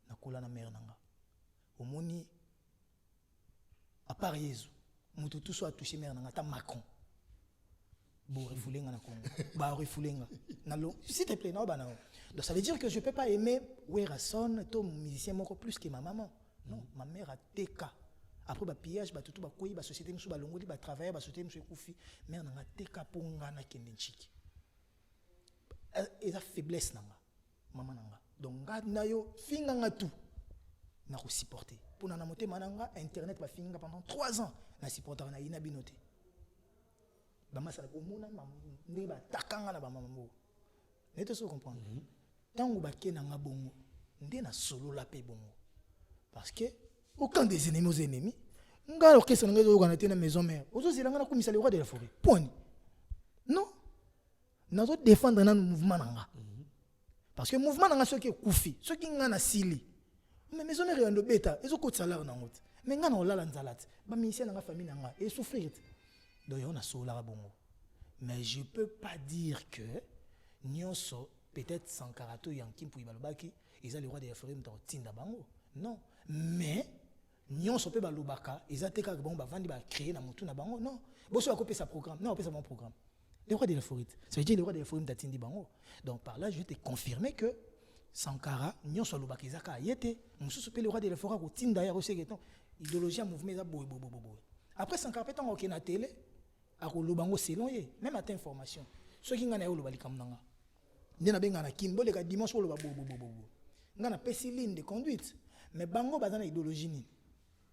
na kola na mère nanga omoni à part Yesu mutu tout soit touché mère nanga ta Macron Bon, refoulenga na Congo. Bah, refoulenga. S'il te plaît, non, bah non. Donc ça veut dire que je ne peux pas aimer Werason, ton musicien moko plus que ma maman. Non, ma mère a TK. Après, bah pillage, bah tout, bah quoi, bah société, nous, bah longoli, bah travail, bah société, nous, koufi. Mère n'a TK pour ngana kendenchiki. Et la faiblesse nanga, maman nanga. Donc, na yo, finga nga tout. Na ko supporter. Pour na moté mananga, internet ba finga pendant 3 ans. Na supporter na ina binoté. Ba masala ko mona ndé ba takanga na ba mambo. N'était ce comprendre. Tant ba kena nga bongo, ndé na solo la pe bongo. Parce que aucun des ennemis aux ennemis, nga orchestre nga zo kana tena maison mère. Ozo zilanga na komisa le roi de la forêt. Point. Non. Na zo défendre na mouvement nanga. Parce que le mouvement nanga ceux qui koufi, ceux qui nga na sili. Mais maison mère yando beta, ezo ko salaire na ngot. Mais nga na olala nzalat. Ba musicien na famille nanga et souffrir. Donc on a sola bongo. Mais je peux pas dire que nyonso peut-être Sankarato yankim pour ibalobaki, ils ont le roi de la forêt m'ta tinda bango. Non, mais nyonso pe balobaka, ils ont teka bon ba vandi ba créer na mutu na bango. Non, bosso a copier sa programme. Non, on mon programme. Le roi de la forêt. Ça veut dire le roi de la forêt m'ta tindi bango. Donc par là je vais te confirmer que Sankara nyonso lobaka izaka yete, mususu pe le roi de la forêt ko tinda ya rosegeton. Idéologie mouvement za boy. Après Sankara pe tango na télé, a ko lobango selon ye, même à information. Ceux qui ngana yo lobali kamnanga. Ndena benga na kimbo le ka dimanche ko loba bo. Ngana pesi ligne de conduite. Mais bango bazana idéologie ni.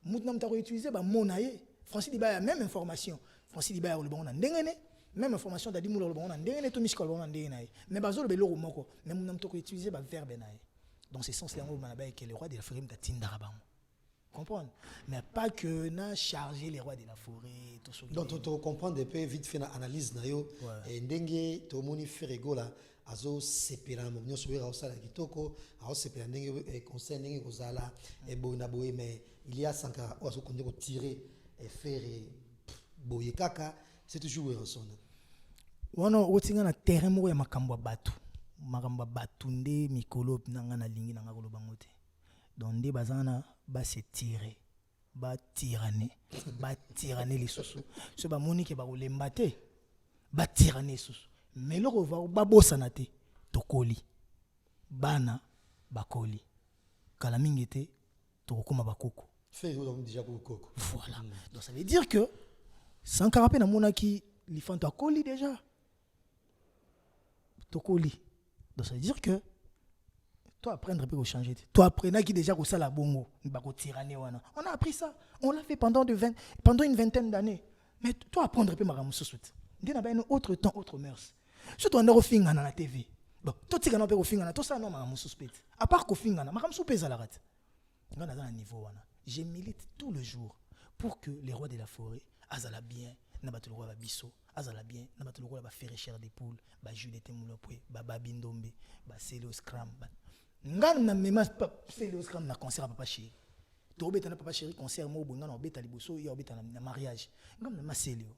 Moutna mta ko utiliser ba monaye. Francis Diba a même information. Francis Diba le bango na ndengene, même information dadi moulo le bango na ndengene to misko le bango na ndengene. Mais bazo le beloko moko, même moutna mta ko utiliser ba verbe naye. Donc c'est sens là ngo manabaye que le roi de la forêt mta tindara bango. Comprendre, mais pas que na charger les rois de la forêt tout ça. Donc tu comprends un peu vite fait l'analyse na yo et ndenge to moni ferego là azo sepera mo nyoso wera osala kitoko azo sepera ndenge conseil ndenge kozala et bona boye mais il y a Sankara azo konde ko tirer et faire boye kaka c'est toujours Werason. Wana otinga na terrain mo ya makambo batu nde mikolo nanga na lingi nanga ko lobangote. Donc nde bazana ba se tirer ba tyranner les sous ce ba monique ba kolemba te ba tyranner sous mais le va ba bosana te tokoli bana bakoli kala mingi te tokoma bakoko fait déjà pour coco. Voilà. Donc ça veut dire que Sankara pe na monaki lifanto akoli déjà tokoli. Donc ça veut dire que toi apprendre peut changer. Toi apprenant qui déjà ça la bongo, on a appris ça. On l'a fait pendant une vingtaine d'années. Mais toi apprendre peut maramu suite. Il y a un autre temps, autre mœurs. Surtout on a refait dans la TV. Bon, toi tu peux refait tout ça non maramu suspect. À part qu'au fin maramu soupé à la rate. Dans un niveau je milite tout le jour pour que les rois de la forêt azala bien na bato le roi babiso azala bien na bato le roi ba faire cher des poules ba Jules Temulopwe ba Babindombe ba Celo Scram. Ngana na mema Celo Scram na concert papa chéri. To beta na papa chéri concert mo bonga na beta liboso ya beta na mariage. Ngana na Celo.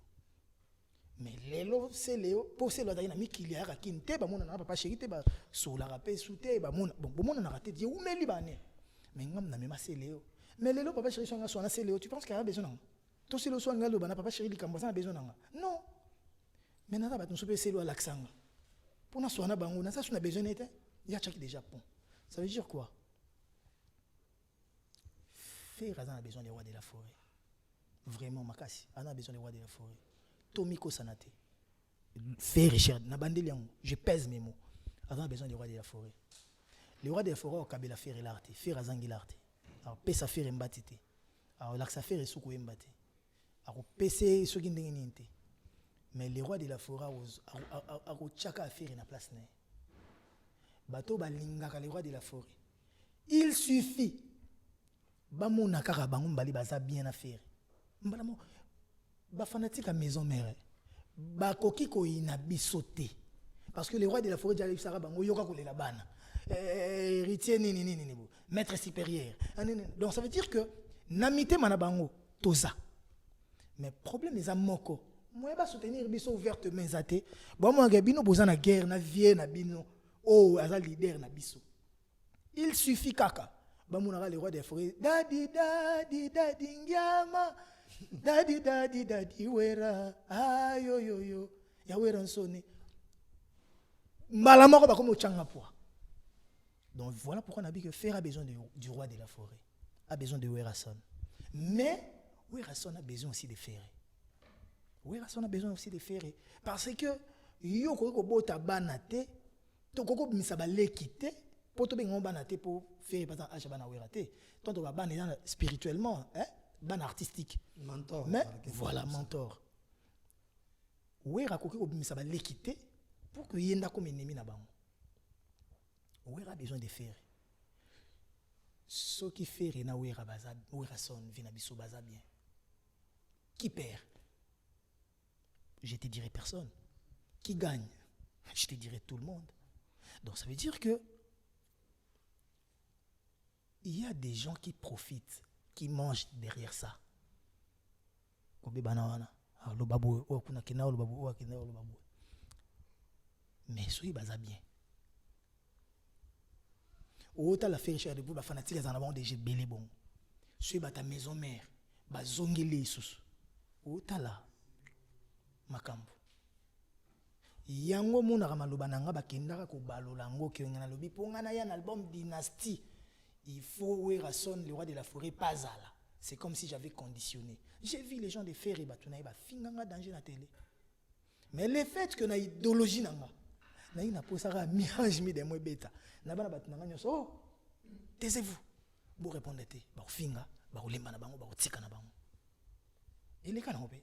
Mais lelo Celo pour Celo na mikili ya kinte ba mona na papa chéri te ba sola rapé souté ba mona bon mona na raté die ou meli ba ne. Mais ngam na mema Celo. Mais lelo papa chéri songa sona Celo, tu penses qu'il y a besoin? Tout Celo soit ngalo ba na papa chéri likambo ça besoin nga. Non. Mais na ba tu peux Celo à l'accent. Pour na sona bango na ça on a besoin était. Il y a chaki déjà pont. Ça veut dire quoi? Faire raison a besoin des rois de la forêt. Vraiment makasi, on a besoin des rois de la forêt. Tomiko sanate. Faire Richard na bandeliango, je pèse mes mots. On a besoin des rois de la forêt. Les rois de la forêt au kabela faire et l'arte, faire azangi l'arte. Alors pesa faire mbatite. Alors l'axa faire suku mbate. Alors pesa ce qui ndengente. Mais les rois de la forêt a chaka faire na place né. Bato balingaka les rois de la forêt. Il suffit bamona kaka bango mbali baza bien à faire. Mbalamo ba fanatique à maison mère. Ba koki ko ina bisoté. Parce que les rois de la forêt déjà sara bango yoka ko la bana. Héritier nini maître supérieur. Donc ça veut dire que namité manabango toza. Mais problème les amoko. Moi ba soutenir biso ouvertement zaté. Bon moi bino bozana guerre na vie na bino. Oh, as un leader na biso. Il suffit kaka. Bamunara le roi des forêts. Dadi ngiama. Dadi wera. Ayo yo. ya Werason malamoko ba comme changa poa. Donc voilà pourquoi on a dit que Fer a besoin du roi de la forêt, a besoin de Werason. Mais Werason a besoin aussi de Ferré. Werason a besoin aussi de Ferré parce que yo ko bota banate to ko bimisa ba lekite poto bengo banate pour Ferré pas à bana Werate. Tant to ba ban spirituellement, hein, ban artistique. Mentor. Mais voilà mentor. Wera ko bimisa ba lekite pour que yenda comme ennemi na bango. Wera a besoin de Ferré. Ce qui fait na Wera baza Werason vina biso baza bien. Qui perd? Je te dirai personne. Qui gagne? Je te dirai tout le monde. Donc ça veut dire que il y a des gens qui profitent, qui mangent derrière ça. Mais soyez baza bien. Autant la faire chez les fanatiques en avant déjà belé bon. Soyez ta maison mère, bazongeli sous. Autant là makambo. Yango mona maloba nanga bakendaka ko balola ngo ke ngana lobi ponga na ya na album Dynasty. Il faut Werason le roi de la forêt pazala. C'est comme si j'avais conditionné. J'ai vu les gens de faire et batuna ba finganga danger na télé. Mais le fait que na idéologie nanga na ina posara mirage mi de moi beta. Na bana batuna nyoso oh taisez-vous. Bo répondre té ba finga ba olemba na bango ba otika na bango. Et les kana obé.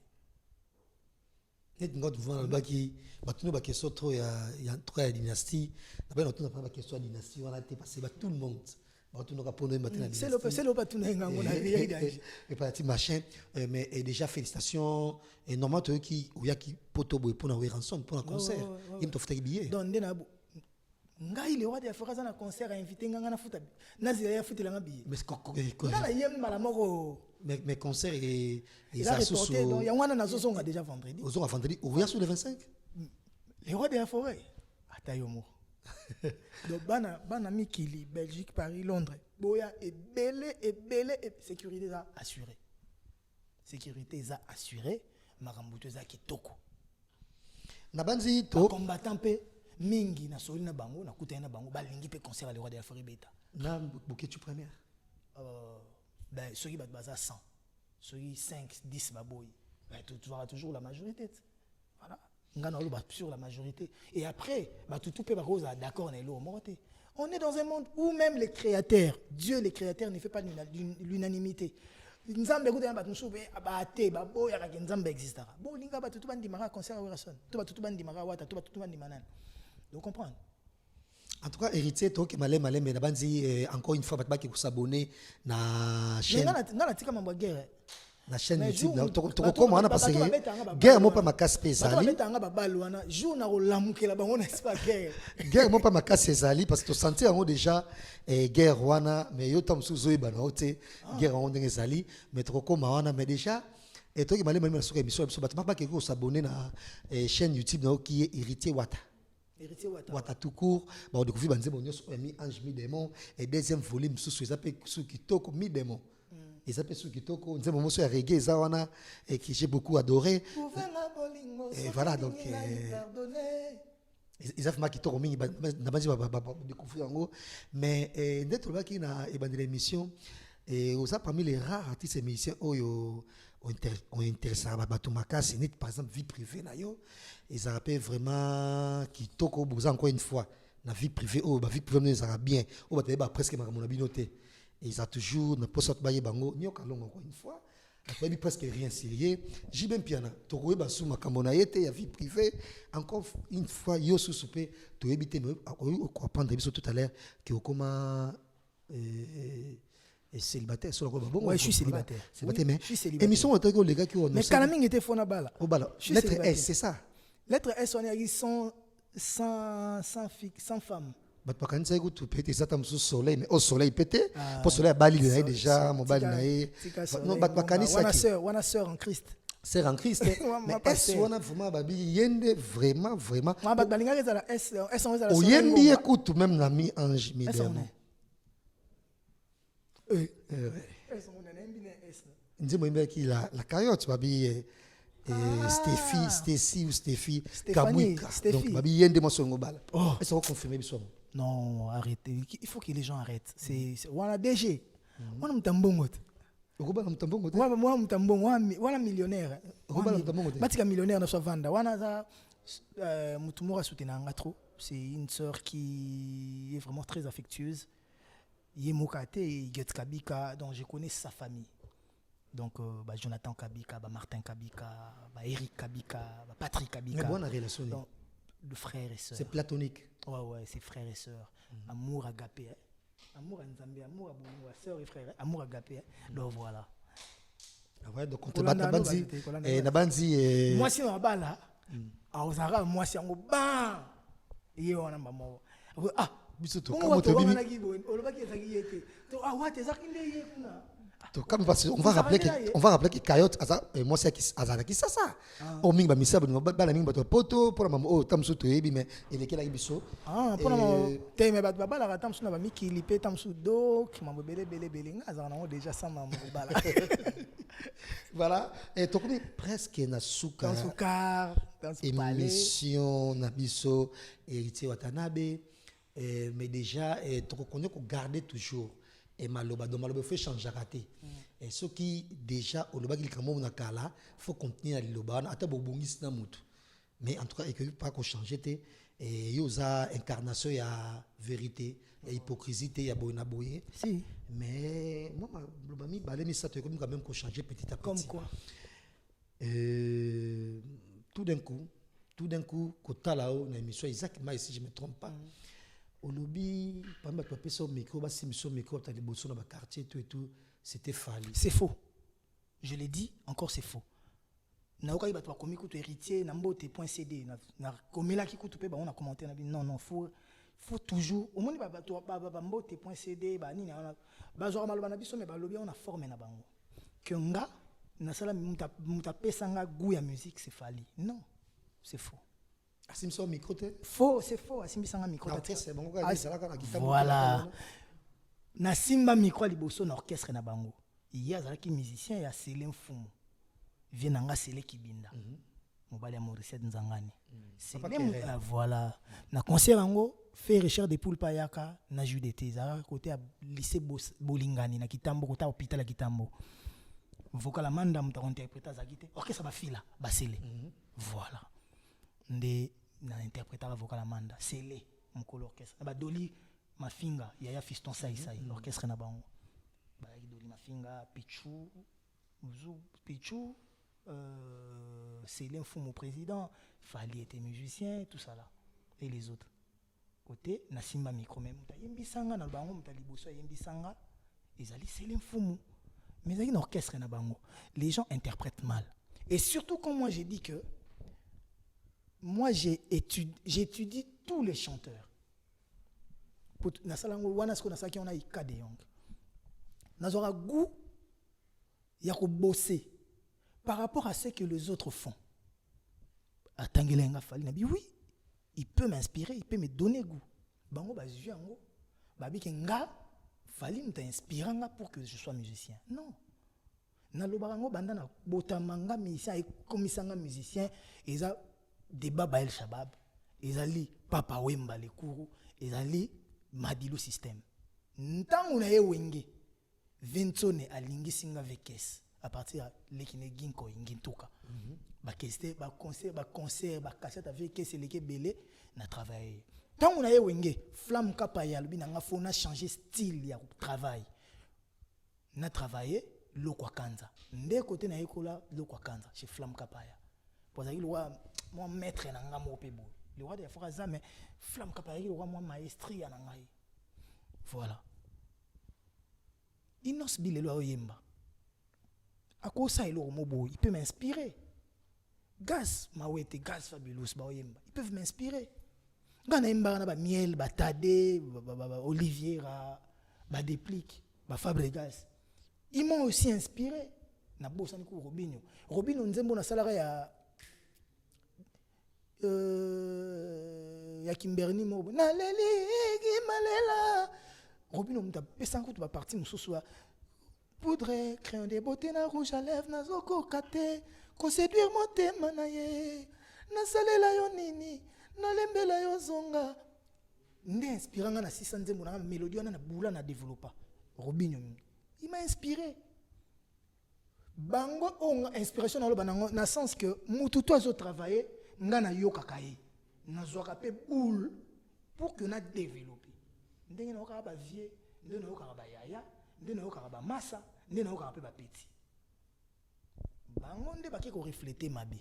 Net ngot voulant le baki batunu ba question trop ya trop ya dynastie. Na ba notuna pas ba question dynastie on a été passé ba tout le monde. C'est le patron et parti machin mais déjà félicitations et normalement toi qui ou ya qui poto boy pour na Werason pour un concert il te fait billet donc ndena ngai le roi de Afrique za na concert a invité nganga na futa na zira ya futa langa billet mais na yemba la moko mais concert et ça sous ya wana na zosonga déjà vendredi aux vendredi ou sur le 25 le roi de la forêt atayomo. Donc bana mikili Belgique Paris Londres boya et belé sécurité za assuré makambuto za kitoko na banzi to combattant pe mingi na soli na bango na kuta na bango balingi pe concert le roi de la forêt beta na bouquet première ben ceux qui bat baza 100 ceux qui 5 10 baboy ben tu verras toujours la majorité voilà. Sur la majorité. Et après, tout peut d'accord, on est dans un monde où même les créateurs, Dieu les créateurs ne fait pas l'unanimité. Nzambe kuta ba nsube abate babo ya ka nzambe existera. Bon linga ba tutu bandi mara concert Werason. To ba tutu bandi mara wata, to ba tutu bandi manana. Donc comprendre. En tout cas, héritier, toi qui malé, mais encore une fois, tu vas s'abonner na chaîne. La chaîne YouTube, tu recommandes parce que guerre moi pas ma casse pesali. Guerre moi pas ma casse pesali parce que tu sentais en haut déjà guerre wana mais yo tam sous oiba na oté guerre en haut sali mais tu recommandes mais déjà et toi qui malé même sur émission tu pas que s'abonner na chaîne YouTube qui est héritier Wata. Wata tout court, on découvre banze bon nyos mi ange mi démon et deuxième volume sous ça peut sous qui toko mi démon. Et ça peut sous qui toko on dit mon monsieur reggae ça wana et que j'ai beaucoup adoré. Et voilà donc ils ont marqué toko mingi na banze ba découvrir en gros mais d'être là qui na et bandé l'émission et aussi parmi les rares artistes émissions oyo on intéressé à bato makasi net par exemple vie privée na yo ils rappellent vraiment qui toko boza encore une fois la vie privée oh ba vie privée ça va bien oh ba presque ma mon abinoté ils a toujours na poste ba yebango nyoka longo encore une fois ba presque rien sérieux j'ai même piana toko ba sous makambo na yete ya vie privée encore une fois yo sous souper to éviter mais comprendre biso tout à l'heure que comment et célibataire sur le bon ouais je suis célibataire mais émission en tant que les gars qui ont mais Kalaming était fona bala oh bala lettre S c'est ça lettre S on est sans femme bah pas quand c'est que tu péter ça tam sous soleil mais au soleil pété pour soleil bali là déjà mon bali là non bah quand ça wana sœur en Christ sœur en Christ mais S wana vraiment babi yende vraiment moi bah balinga za la S on za la o yembi écoute même la mi ange mi démon nzimbo imbe ki la carotte babi Stéphie ou Stéphie Stéphanie, Kabwika. Stéphie. Donc babi yende mo songo bala. Oh. Est-ce qu'on confirme biso? Non, arrêtez. Il faut que les gens arrêtent. Voilà DG. Voilà mtambongo. Okobala mtambongo te. Voilà mtambongo. Voilà millionnaire. Okobala mtambongo te. Batika millionnaire na so vanda. Wana za mutumura soutenanga trop. C'est une sœur qui est vraiment très affectueuse. Yemokate et Get Kabika, donc je connais sa famille. Donc Jonathan Kabika, Martin Kabika, Eric Kabika, Patrick Kabika. Mais bonne relation. Donc, le frère et sœur. C'est platonique. Ouais, c'est frère et sœur. Amour agapé. Amour Nzambe, amour à sœur et frère. Amour agapé. Donc voilà. Ah ouais, donc on te bat Nabanzi. Et Nabanzi. Moi, si on va là, moi, si on va et on a maman. Ah, bisoto comment comme tu bini. On va rappeler que Coyote moi c'est azala qui ça au minga misa bala minga bato poto pour maman oh tamsu to yebi mais il est quel biso pour maman teme bat bala la tamsu na ba miki lipe tamsu do ki mambo bele ngazana ngo déjà ça maman bala. Voilà et to comme presque na suka dans émission na biso héritier Watanabe mais déjà to connaît ko garder toujours et maloba fait changer raté et ce qui déjà au loba qui kamo na kala faut continuer à loba ata bobongisi na mutu mais en tout cas et que pas qu'on changer té et yoza incarnation ya vérité et hypocrisie ya boyna boye si mais moi loba mi balé mi ça te comme quand même qu'on changer petit à petit comme quoi tout d'un coup kota là-haut na émission Isaac ma si je me trompe pas au lobby, par exemple, tu as micro, tu as micro, tu as des bossons dans le quartier, tout et tout, c'était fallu. C'est faux. Je l'ai dit, encore c'est faux. Na oka iba to komi ko héritier na mbote.cd na komela ki ko pe ba on a commenté na non faut toujours au monde ba to ba mbote.cd ba nini ba zo maloba na biso mais ba lobby on a formé na bango que nga na sala muta pesa nga goût ya musique c'est fallu. Non, c'est faux. Asimso micro te faux, c'est faux. Asimbisanga micro te. C'est bon ga disala kana guitare. Voilà. Na simba micro liboso na orchestre na bango. Il y a zalaki musicien ya Selem Fumu. Vient nanga Sele Kibinda. Mobali ya Maurice Nzangani. Selem voilà. Na concert yango fait recherche des poules payaka na Judete za côté à lycée Bolingani na Kitambo côté hôpital à Kitambo. Vocal amanda muta interpréter za guitare. Orchestre ba fila ba Sele. Voilà. Nde na interpréter vocal amanda Sele mukolo orchestre ba Doli Mafinga yaya fiston sai orchestre na bango ba Doli Mafinga Pichu Sele Fumu président Fali était musicien tout ça là et les autres côté na simba micro même yembisanga na bango mutaliboso yembisanga ezali Sele Fumu mais il y a une orchestre na bango les gens interprètent mal et surtout quand moi j'ai dit que moi, j'étudie tous les chanteurs. Pour na salango wana sko na saki on a ikade yong. Na zora goût ya ko bosser par rapport à ce que les autres font. Atangelenga fali na bi oui, il peut m'inspirer, il peut me donner goût. Bango ba ju yango ba bi kenga fali m'ta inspiranga pour que je sois musicien. Non. Na lobarango banda na botamanga musicien et komisanga musicien eza débat Baël Shabab, ezali Papa Wemba le Kourou, ezali Madilu système. Ntango na ye wenge, Ventone alingi singa vekes à partir de lekine ginko ingintuka. Ba keste, ba concert, ba cassette avec kes leke belé na travailler. Ntango na ye wenge, Flamme Kapaya lubi na fo na changer style ya travail. Na travailler lokwa kanza. Nde côté na yekola lokwa kanza chez Flamme Kapaya. Parce que le roi moi maître nanga mo pebo le roi de Furaza mais Flamme Kapaya le roi moi maestrie ya nanga voilà Inos Bilelo oyemba akosa ilo mobo il peut m'inspirer Gaz Mawete Gaz Fabulous ba oyemba ils peuvent m'inspirer ngana imba na ba miel ba Tade ba Oliviera ba Déplique ba Fabregas ils m'ont aussi inspiré na bossa ni ko Robinho nzembo na salaire ya ya Kimberni mobo na leli malela Robinho muta pesa ko ba parti mususu poudre crayon de beauté na rouge à lèvres na zoko kate koséduire motema na ye nasalela yo nini nalembela yo zonga nde inspiranga na 600 nzembo na mélodie wana na bula na développa Robinho il m'a inspiré bango onga inspiration na lo banango na sens que mutu to azo travailler nga na yoka kaye na zwaka pe boule pour que na développer ndenge na yoka ba vie ndenge na yoka ba yaya ndenge na yoka ba massa ndenge na yoka pe ba petit bango nde baki ko refléter mabe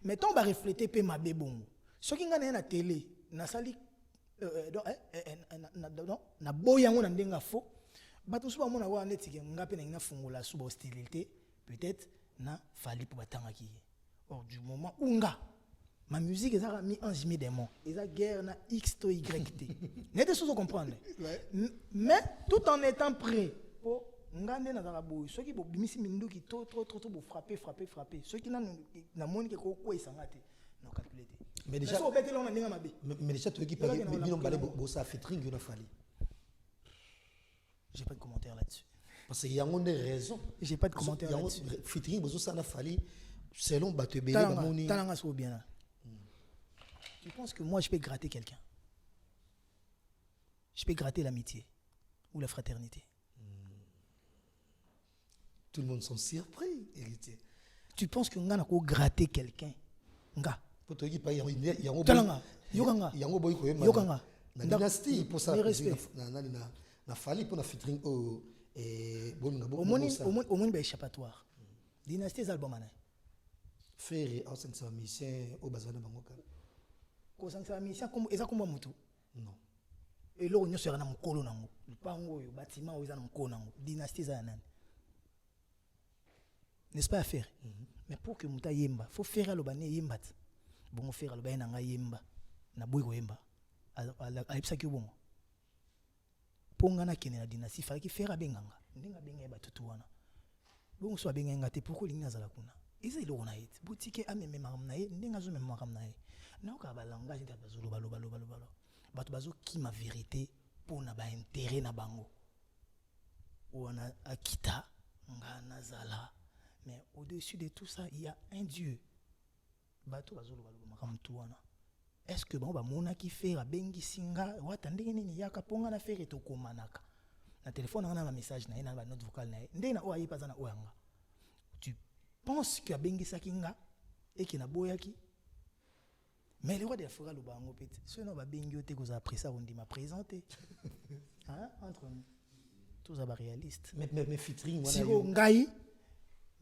mais tant ba refléter pe mabe bongo soki nga na télé na sali na boyango na ndenga fo bato so bamona wa netike nga pe na fungola suba hostilité peut-être na fali pour batanga ki or du moment où nga ma musique est mis en jimi démon et ça guerre na x to y t n'était chose comprendre mais tout en étant prêt pour nga ne na za boy ceux qui bo bimisi minduki trop bo frapper ceux qui na moni ke ko isanga te na calculer te mais déjà tu qui parle bino balé bo ça featuring na fali j'ai pas de commentaire là-dessus parce qu'il y a des raisons j'ai pas de commentaire là-dessus featuring bo ça na fali selon bato belé ba moni talanga so bien là. Tu penses que moi je peux gratter quelqu'un? Je peux gratter l'amitié ou la fraternité. Tout le monde sont surpris, héritier. Tu penses que nga na ko gratter quelqu'un? Nga. Pour te dire pas il y a talanga yokanga yango boy ko yema yokanga na dynastie pour ça na fali pour na featuring et bon na au moins ba échappatoire. Dynastie album ana. Faire au sein de sa mission au bazana bangoka. Ko sangisa mission comme eza komba mutu. Non. Et là on sera na mukolo nango. Lupango yo bâtiment oza na mukolo nango. Dynastie za nani? N'est-ce pas à faire? Mais pour que muta yemba, faut faire le bané yemba. Bon faire le bané na yemba. Na boy ko yemba. A ipsa ki bon. Ponga na kene na dynastie fallait ki faire benganga. Ndenga benga ba tutu wana. Bon so benga ngate pourquoi linga za la kuna. Eza ile ona yet. Boutique ameme maramna ye, ndenga zo meme maramna ye. Na ka ba langage ta bazolo balo. Bato bazo ki ma vérité pour na ba intérêt na bango. Wana akita ngana zala. Mais au-dessus de tout ça, il y a un Dieu. Bato bazolo balo makamtu wana. Est-ce que bon ba mona ki faire bengi singa wata ndenge nini yaka ponga na faire to komanaka. Na téléphone on a un message na ina ba note vocale na ndenge na o ayi pazana oyanga. Tu penses que bengi sakinga et qui na boyaki. Mais le roi de Fora le bango petit. Ceux na ba bengi ote ko za après ça on dit m'a présenté. Hein entre nous. Tous aba réaliste. Mais featuring wana. Si ko ngai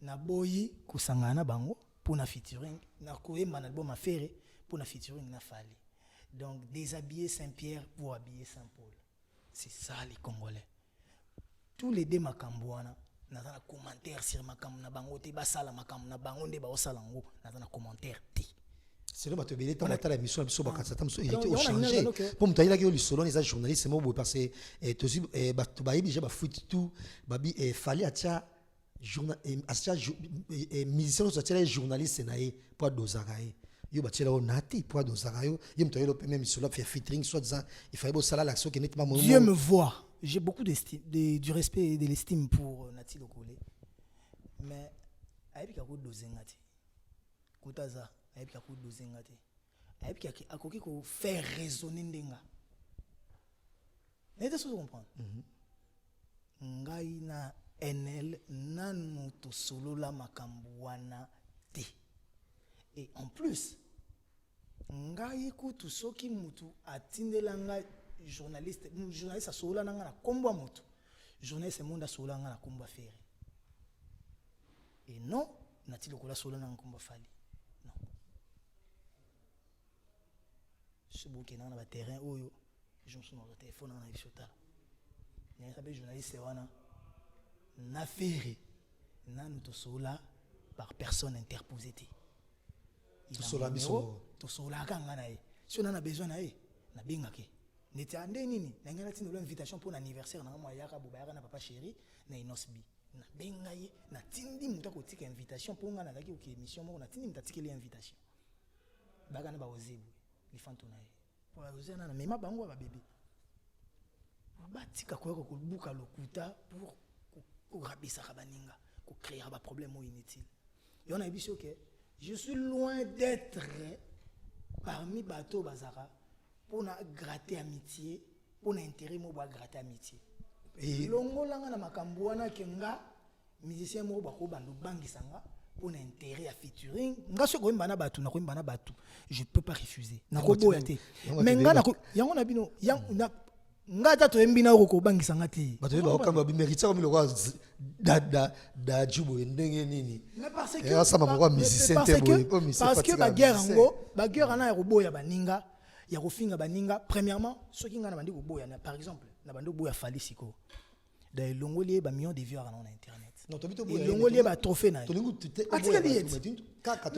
na boyi kusangana bango pour na featuring na koyemba na album affaire pour na featuring na fali. Donc déshabiller Saint-Pierre pour habiller Saint-Paul. C'est ça les Congolais. Tous les deux makambouana na za na commentaire sur makam na bango te basala makam na bango nde ba osala ngo na za na commentaire te. C'est le bateau belé tant la mission biso bakatata biso il était changé pour mutaila ki lisolo les journalistes mo bo parce et tozi bato ba yebi je ba fuit tout babi et fallait atia journal atia musicien so atia journaliste na ye pour dozaraye yo batela onati pour dozarayo yo mutaila pe même sur la faire featuring soit disant il fallait bo sala l'action qui n'est pas Dieu me voit. J'ai beaucoup d'estime, du respect et de l'estime pour Nati Lokole. Mais ayebi ka ko dozengati. Kotaza ayebi ka ko dozengati. Ayebi ka akoki ko faire résonner ndenga. N'est-ce pas comprendre? Ngai na NL nanu to solo la makambuana te. Et en plus ngai kutu soki mutu atindela ngai journaliste a sola nanga na kombo moto journaliste monde a sola nanga na kombo faire et non nati lokola sola nanga kombo fali non subuke nanga na terrain oyo je me suis dans le téléphone na ishota ni sabe journaliste wana na faire nanu to sola par personne interposée to sola biso to sola kanga na e si on a besoin na e na bingake neti ande nini na ngana tindolo invitation pour l'anniversaire na moi yaka bobayaka na papa chéri na inosbi na benga ye na tindi muta ko tika invitation pour ngana zaki ki émission mo na tindi mutatike les invitation baga na ba ozebu li fantona ye pour la ozena na mema bango ba bébé batika ko ko buka lokuta pour ko rabisa ka baninga ko créer ba problème inutile. Et on a vu que je suis loin d'être parmi bateau bazara pour gratter amitié, pour intérêt moi gratter amitié. Et longolanga na makambo wana kenga musicien mo bako bandu bangisanga pour intérêt à featuring. Nga so ko mbana batu na ko mbana batu. Je peux pas refuser. Na ko boya te. Mais nga na ko yango na bino yang na nga ta to mbina ko bangisanga te. Bato ba okamba bi mérite comme le roi da jubo ndenge nini. Mais parce que ça m'a beaucoup musicien te boy. Parce que ba guerre na ko boya baninga ya ko finga baninga premièrement ceux qui nga na bandi ko boya par exemple na bandi ko boya Fally Siko. Dans le longolier ba millions de vues en internet. Non, tu as le longolier ba trophée na. Tu mais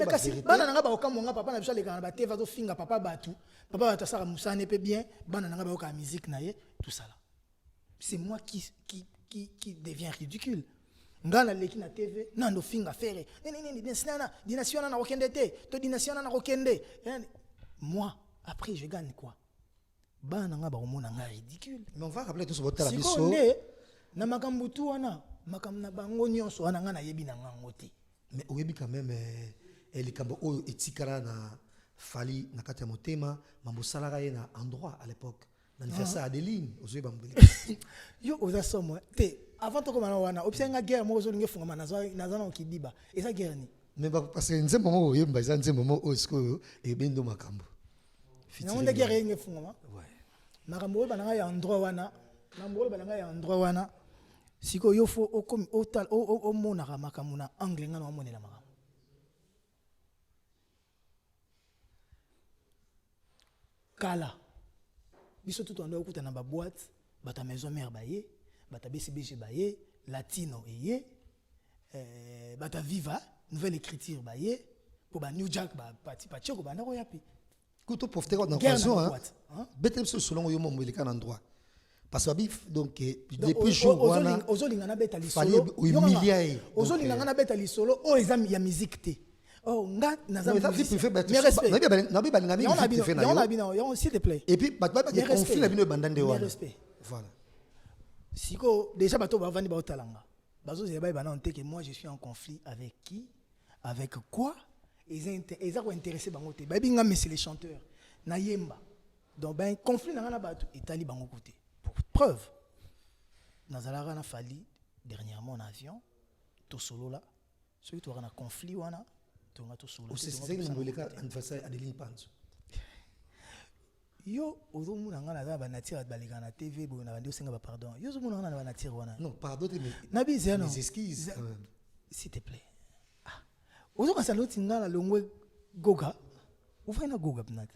kasi bana nanga ba okamonga papa na biso le kana ba te va to finga papa batu papa sara musane pe bien bana nanga ba oka musique na ye tout ça là. C'est moi qui devient ridicule. Ngana leki na TV nando finga fere. Nini dination na okende te to dination na okende. Moi après je gagne quoi? Bana nanga ba omona nga ridicule. Mais on va rappeler tout ce botta la biso. Na makambo tu wana makambo na bango nyonso wana nga na yebi na ngango te. Mais oyebi quand même likambo oyo etikala na Fally na kati ya motema mambo salaka ye na endroit à l'époque l'anniversaire Adeline ozoyeba mbeli yo oza somo te avant to komana wana opsenga guerre mo ozolinga funga na zana okidiba eza guerre ni mais parce que nzembo mo oyemba eza nzembo mo osko ebendo makambo na onda guerre nge funga ma ouais makambo bananga ya endroit wana makambo bananga ya endroit wana siko yo fo o mona makambo na angle ngana wa monela makambo kala biso tout ando okuta na ba boîte bata maison mère baye bata BCBG baye latino eye bata viva nouvelle écriture baye pour ba new jack ba parti pacheko bana ko yapi kuto profiter na occasion hein betem selon yo mo melika na endroit parce que donc depuis jour wana ozolinga na beta lisolo ozolinga na beta lisolo o exam ya musique te oh nga naza musique s'il te plaît et puis conflit na bino bandande wana voilà siko déjà bato ba vandi ba otalanga bazo zeba ba na que moi je suis en conflit avec qui avec quoi ils ont intéressé bango te ba binga mais c'est les chanteurs na yemba donc ben conflit na bato etali bango côté pour preuve nazalaka na Fally dernièrement en avion to solo là ceux qui ont un conflit wana to nga to solo c'est ça que nous le anniversaire Adeline Panzo yo ozomuna nga na ba nature balika na TV bo na bandi osenga ba pardon yo ozomuna nga na ba nature wana non pardon mais nabi zeno mes excuses s'il te plaît ozoka saloti nga na longwe goga ufana goga pnat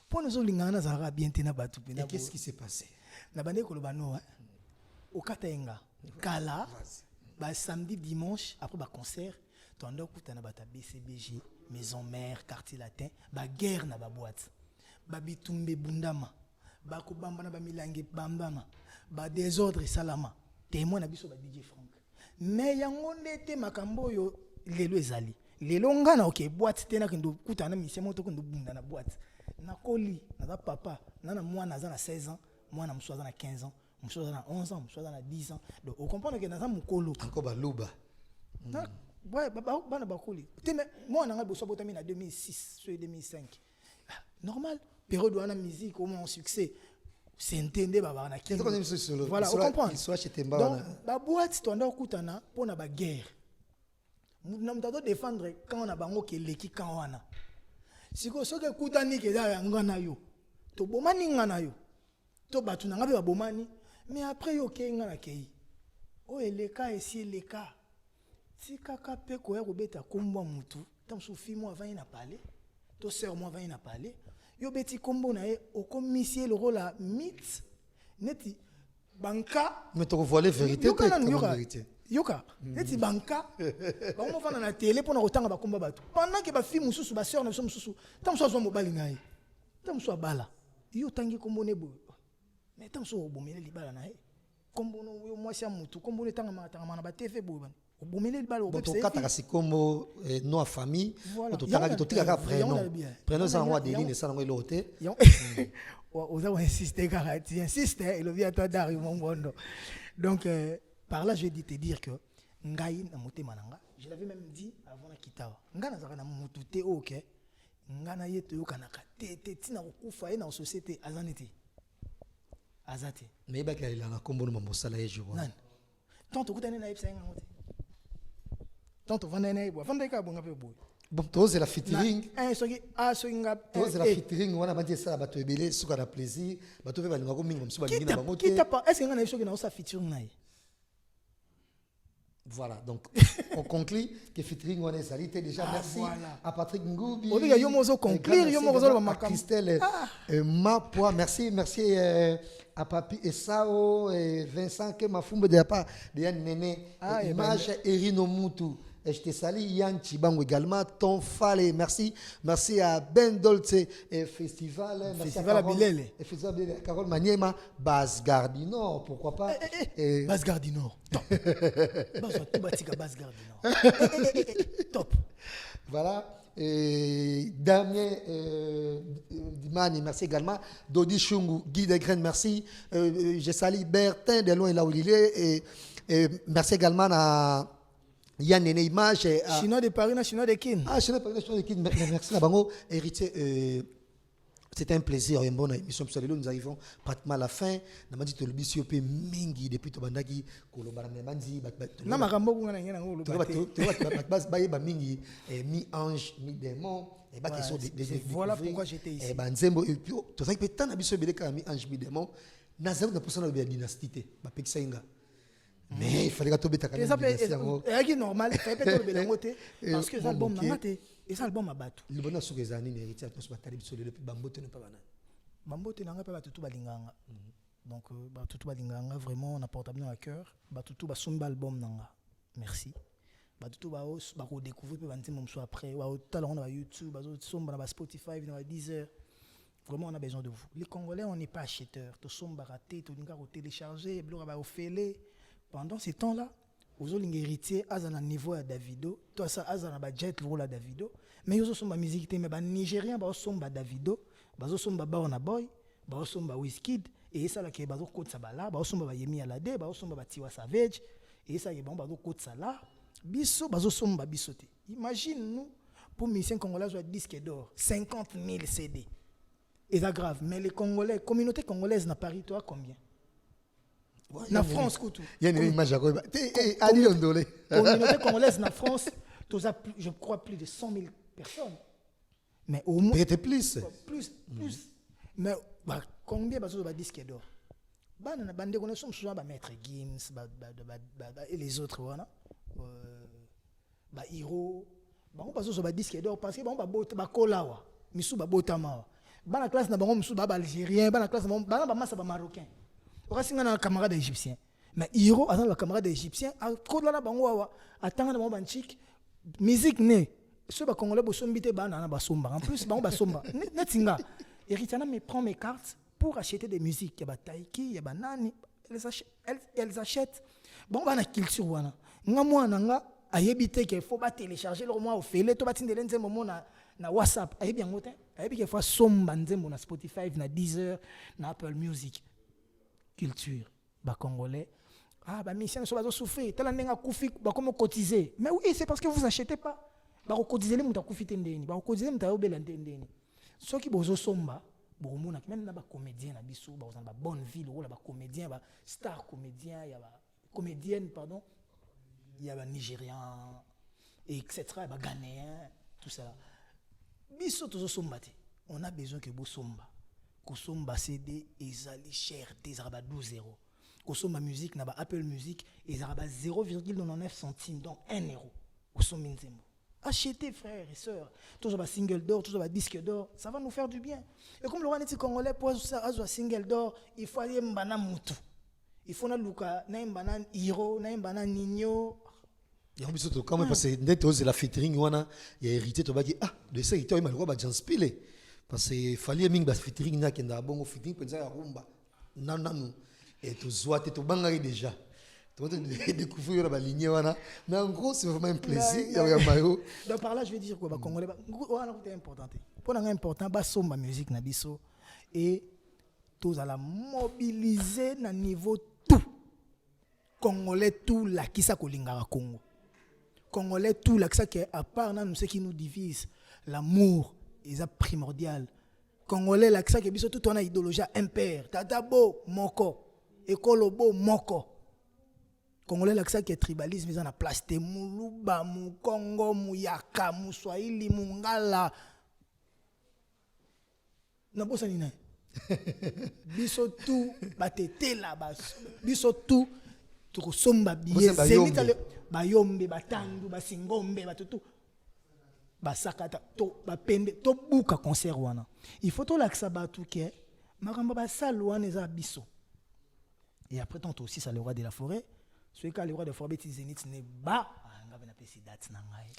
pour nous olingana za bien tena batu pina qu'est-ce qui s'est passé na bande ko lobano au kataenga kala ba samedi dimanche après ba concert to ando kutana bata BCBG maison mère quartier latin ba guerre na ba boîte ba bitumbe bundama ba ko bamba na ba milange bambama ba désordre salama témoin na biso ba DJ Frank mais yango ndete makambo yo lelo ezali lelo ngana OK boîte tena kendo kutana mission moto kendo bunda na boîte na koli na papa na mwana za na 16 ans mwana mso za na 15 ans mso za na 11 ans mso za na 10 ans donc on comprend que na za mukolo encore ba luba na ouais bana bakoli teme mwana nga boso botami na 2006 sur 2005 normal période wana musique au moins succès c'est entendé ba na kingo voilà on comprend donc ba boîte to ndo kutana pona ba guerre na mtado défendre quand on a bango ke leki quand wana siko soke kutani ke za ngana yo to bomani ngana yo to batu na ngabe ba bomani mais après yo ke ngana kei o eleka esi eleka tika kape ko ya kobeta kombo mutu tant soufi moi avant ina parler to sœur moi avant ina parler yo beti kombo na e o commissaire le rôle à mythe neti banka mais to voler vérité comme vérité yoka neti banka ba mo fana na télé pona kotanga ba komba batu pendant que ba fille mususu ba sœur na so mususu tant so zo mobali ngai tant so bala yo tangi kombo ne bo mais tant so bomele libala na e kombo no yo mwasi ya mutu kombo ne tanga na ba TV bo ban bomele libala o website donc kata kombo no famille to tanga to tika ka prénom ça roi Adeline ça ngo loté oza insister car tu insistes et le vient toi Dario Mongondo donc par là je vais te dire que ngai na motema nanga je l'avais même dit avant la Kitawa. Nga nazaka na mutu te ok. Nga na ye to kanaka te tina kokufa ye na société azanete. Azate. Mais ba kala na kombo no mosala ye jour. Nan. Tant okutane na yebisa nga ngote. Tant vanda na yebo. Vanda ka bonga pe boy. Bon, toi, c'est la featuring. Soki nga. Toi, c'est la featuring. On a dit ça, bateau ebele, ce qu'on a plaisir. Bateau fait balinga ko mingi msuba lingi na bango te. Qui t'a pas? Est-ce que nga na soki na sa featuring na ye? Voilà, donc on conclut que featuring on est salité déjà. Merci voilà. à Patrick Ngoubi. Obiga yo mozo conclure yo mozo ba makam. Christelle Mapwa, merci à Papi Esao et Vincent que ma fumbe de la part de Yann Néné. Image Erino Moutou. Et je te salue Yann Chibango également, Ton Fale, merci à Ben Dolce et Festival à Bilele. Et Festival Bilele, Carole Maniema, Bas Gardinor, pourquoi pas. Bas Gardinor, top. Bas Gardinor. Top. Voilà. Et Damien Dimani, merci également. Dodi Chungu, Guy Degren, merci. Je salue Bertin de loin là où il est. Et merci également à Yann Néné Image. Chinois de Paris, Chinois de Kin. Chinois de Paris, Chinois de Kin. Merci à Bango. Héritier, c'était un plaisir. Une bonne émission. Nous arrivons pratiquement à la fin. Nous avons dit que le bisou peut mingi depuis tout bandagi. Kolobara Nemandi. Na makambo kuna ngena ngolo. Ba mingi mi ange mi démon. Et bah question de voilà pourquoi j'étais ici. Et bah nzembo et puis tout ça peut tant na biso beleka mi ange mi démon. Na zero na personne de dynastie. Ba peksainga. Mais il fallait que tu aies c'est normal, il fallait que tu aies parce que l'album n'a pas été. Et ça, l'album a battu. Le bonheur sur les années, héritier, tu as battu sur le Bambote, ne pas banane. Bambote n'a pas battu tout balinganga. Donc, tout balinganga, vraiment, on a porté à cœur. Tout ba son album nanga. Merci. Tout ba redécouvrir, après. On a YouTube, on a Spotify, on a Deezer. Vraiment, on a besoin de vous. Les Congolais, on n'est pas acheteurs. Tout sommes baratés, tout nous télécharger, on va faire. Pendant ces temps-là, aux autres héritiers, à un niveau à Davido, toi ça, à un budget le à Davido, mais ils sont ma musique, mais les Nigériens, ils sont Davido, ils sont Burna Boy, ils sont Wizkid, et ça là qui est bazo côte ça là, ils sont Yemi Alade, ils sont Tiwa Savage, et ça y est bon bazo côte ça là, biso bazo sont bisoté. Imagine nous pour musiciens congolais jouer disque d'or, 50 000 CD. Et c'est grave, mais les Congolais, communauté congolaise n'a Paris, toi combien? Na France, il y a une image à quoi Ali Ondolé. Communauté congolaise na France, je crois plus de 100 000 personnes. Mais au moins. Peut-être plus. Plus. Mais combien de disques d'or? Bande qu'on sommes souvent Maître Gims, et les autres, voilà. Hiro. On passe sur disques d'or parce que on va Kolawa, Missou Botama. Dans la classe, on Missou Algérien, dans la classe, on va marocain. On a un camarade égyptien. Mais Hiro, un camarade égyptien, à côté de la bango, attends de mon chic, musique né. Ceux qui Congolais, ils sont bités banana basomba. En plus, bango basomba. Netinga. Eritana me prend mes cartes pour acheter des musiques. Il y a Taiki, il y a Nani. Elles achètent. Bon, on a culture wana. Nga moi nanga ayebite qu'il faut pas télécharger le mois au félé. To batinde lenze moment na WhatsApp. Ayebi ngote. Ayebi qu'il faut somba nzembo na Spotify, na Deezer, na Apple Music. Culture, Congolais. Mission sont souffrir. Tel un koufi, comment cotiser. Mais oui, c'est parce que vous achetez pas. Cotiser les mouta koufi tendeni. Cotiser mouta obel tendeni. Ceux qui bozo somba, même na comédien na biso, na bonne ville, la comédien, star comédien, il y a comédienne pardon, il y a nigérian, etc. Il y a ghanéen, tout ça. Biso tozo somba. On a besoin que bo somba. Kosomba CD ezali cher ezaraba 12 €. Kosomba musique na ba Apple Music ezaraba 0,99 centimes donc 1 €. Kosomba nzembo. Achetez frères et sœurs, tous ba single d'or, tous ba disque d'or, ça va nous faire du bien. Et comme le roi neti congolais pour avoir single d'or, il faut aller mbana mutu. Il faut na luka na mbana Hiro, na mbana Nino. Il y a un peu de quand même parce que net c'est la featuring wana, il y a hérité to ba dit de ça il t'a mal ba janspile. Parce que fallait ming bas featuring na kenda bongo featuring penza ya rumba nananu et to zoate to bangari déjà to découvrir la lignée wana mais en gros c'est vraiment un plaisir il y a mayo donc par là je vais dire quoi congolais wana c'est important pour nga important ba somba musique na biso et tous à la mobiliser na niveau tout congolais tout la kisa kolingaka Congo Congolais, tout l'accent qui est à part, ce qui nous divise, l'amour, est primordial. Congolais, l'accent qui est tout, on a idéologie impère. Tatabo, moko. Ekolobo, moko. Congolais, l'accent qui est tribalisme, ils ont la place de Muluba, Mukongo, Muyaka, Muswahili, Mungala. Non, pas ça, Nina. Biso tout, batete là, biso tout, tout somba biye, bayombe, batandu, basingombe, batutu, basakata, to, bapende, to buka concert wana. Il faut tout l'accès batu ke, maramba basal wana eza biso. Et après tant aussi ça le roi de la forêt, celui qui le roi de la forêt beti zénith ne ba, ngaba na pesi date na ngai.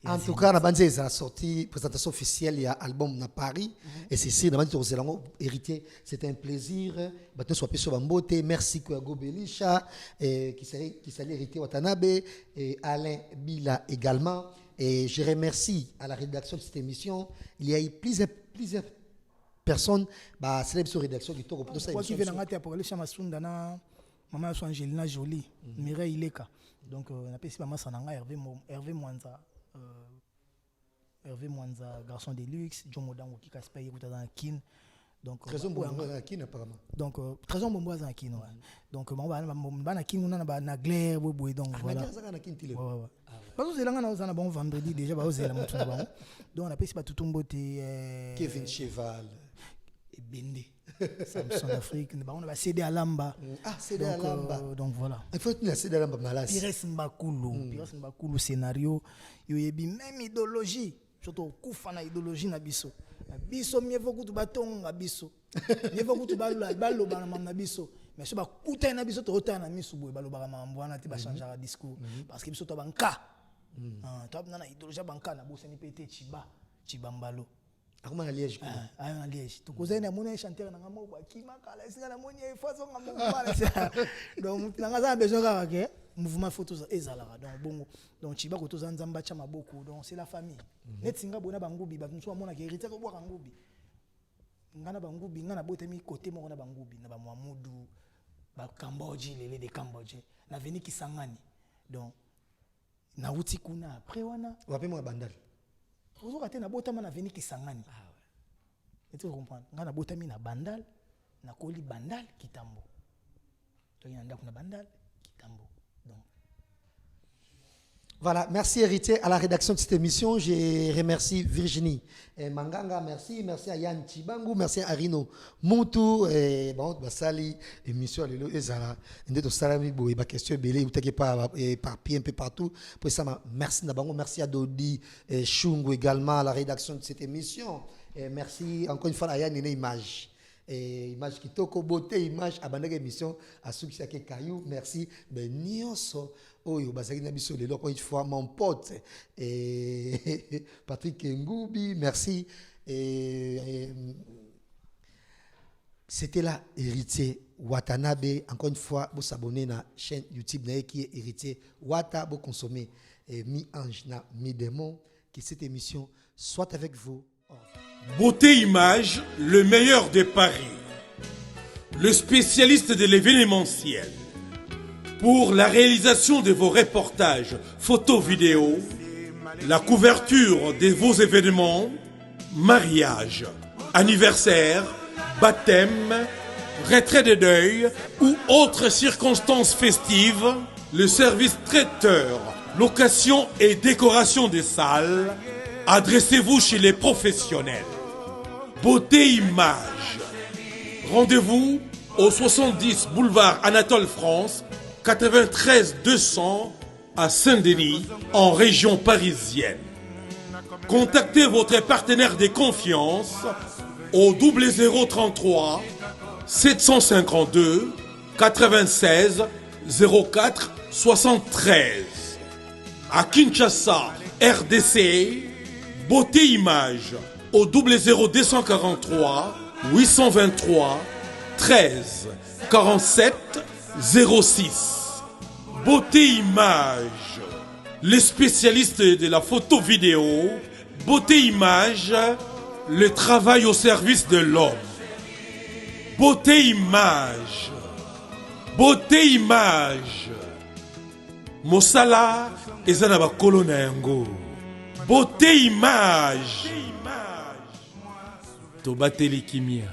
En tout cas, Nabanze a sorti présentation officielle il y a album à Paris et c'est ici Nabanze Roselango héritier. C'était un plaisir. Maintenant soit sur Bambote, merci Kouago Belisha qui s'allait hériter Watanabe et Alain Bila également. Et je remercie à la rédaction de cette émission. Il y a eu plusieurs personnes célèbres sur la rédaction qui t'ont ça. Moi qui viens d'entrer pour aller chez Masunda na maman Angelina Jolie, Mireille Ileka. Donc on appelle ici maman Sananga Hervé Mwanza. Hervé Mwanza, garçon de luxe, John Modango qui casse pas dans Kin. Donc Trésor Bombois dans Kin apparemment. Donc Trésor Bombois dans Kin. Donc on va na Kin on a na Glaire boy donc voilà. Parce que c'est là on a bon vendredi déjà ba oser la montre na ba. Donc on appelle ça tout mbote Kevin Cheval et Bende. Samson Afrique, on va céder à Lamba. Ah, céder à Lamba. Donc voilà. Il faut tenir céder à Lamba malas. Pires Mbakulu scénario, yo yebi même idéologie, surtout kufana idéologie na biso. Biso mieux vaut que tu batonga biso. Mieux vaut que tu balo na biso. Mais ce ba kuta na biso to rota na miso boy balo ba mambwana ti ba changer le discours parce que biso to banka. To na idéologie banka na bosse ni pété Chibambalo. Comment à Liège? À Liège. Tu connais mon chanteur dans mon bois qui m'a calé, c'est la monnaie façon à mon bois. Donc on a besoin de mouvement photo ezala donc bongo donc Chiba ko to zanzamba cha maboko donc c'est la famille. Net singa bona bangubi ba nso mona ke héritier ko boa bangubi. Ngana bangubi ngana botemi côté moko na bangubi na ba Mwamudu ba Cambodge lele de Cambodge na veni Kisangani. Donc na uti kuna après wana wapi mo bandal. Vous avez na botama na veni Kisangani. Ah ouais. Tu comprends? Ngana botami na bandal, na koli bandal kitambo. To yanda kuna bandal kitambo. Donc voilà, merci héritier à la rédaction de cette émission. Je remercie Virginie Manganga, merci à Yann Chibangu, merci à Arino Moutou et bon basali émission lelo ezala ndé to salami boy ba question belé ou t'inquiète pas éparpillé un peu partout pour ça merci na bango, merci à Dodi Chungu également à la rédaction de cette émission et merci encore une fois à Yann Image. Et image qui toko beauté image abandonne émission à ceux qui Caillou merci ben nioso oyo bazaki na biso lelo encore une fois mon pote et Patrick Ngoubi merci et c'était là héritier Watanabe encore une fois vous s'abonner na chaîne YouTube na qui est héritier Wata vous consommer et mi ange na mi démon que cette émission soit avec vous. Beauté Image, le meilleur de Paris. Le spécialiste de l'événementiel. Pour la réalisation de vos reportages, photos, vidéos, la couverture de vos événements, mariage, anniversaire, baptême, retrait de deuil ou autres circonstances festives, le service traiteur, location et décoration des salles, adressez-vous chez les professionnels. Beauté Image. Rendez-vous au 70 boulevard Anatole France, 93 200 à Saint-Denis, en région parisienne. Contactez votre partenaire de confiance au 0033 752 96 04 73. À Kinshasa, RDC, Beauté Image au 00243 823 13 47 06. Beauté Image, les spécialistes de la photo vidéo. Beauté Image, le travail au service de l'homme. Beauté Image, Beauté Image. mosala eza na bakolo na yango. Beauté image tobateli kimia.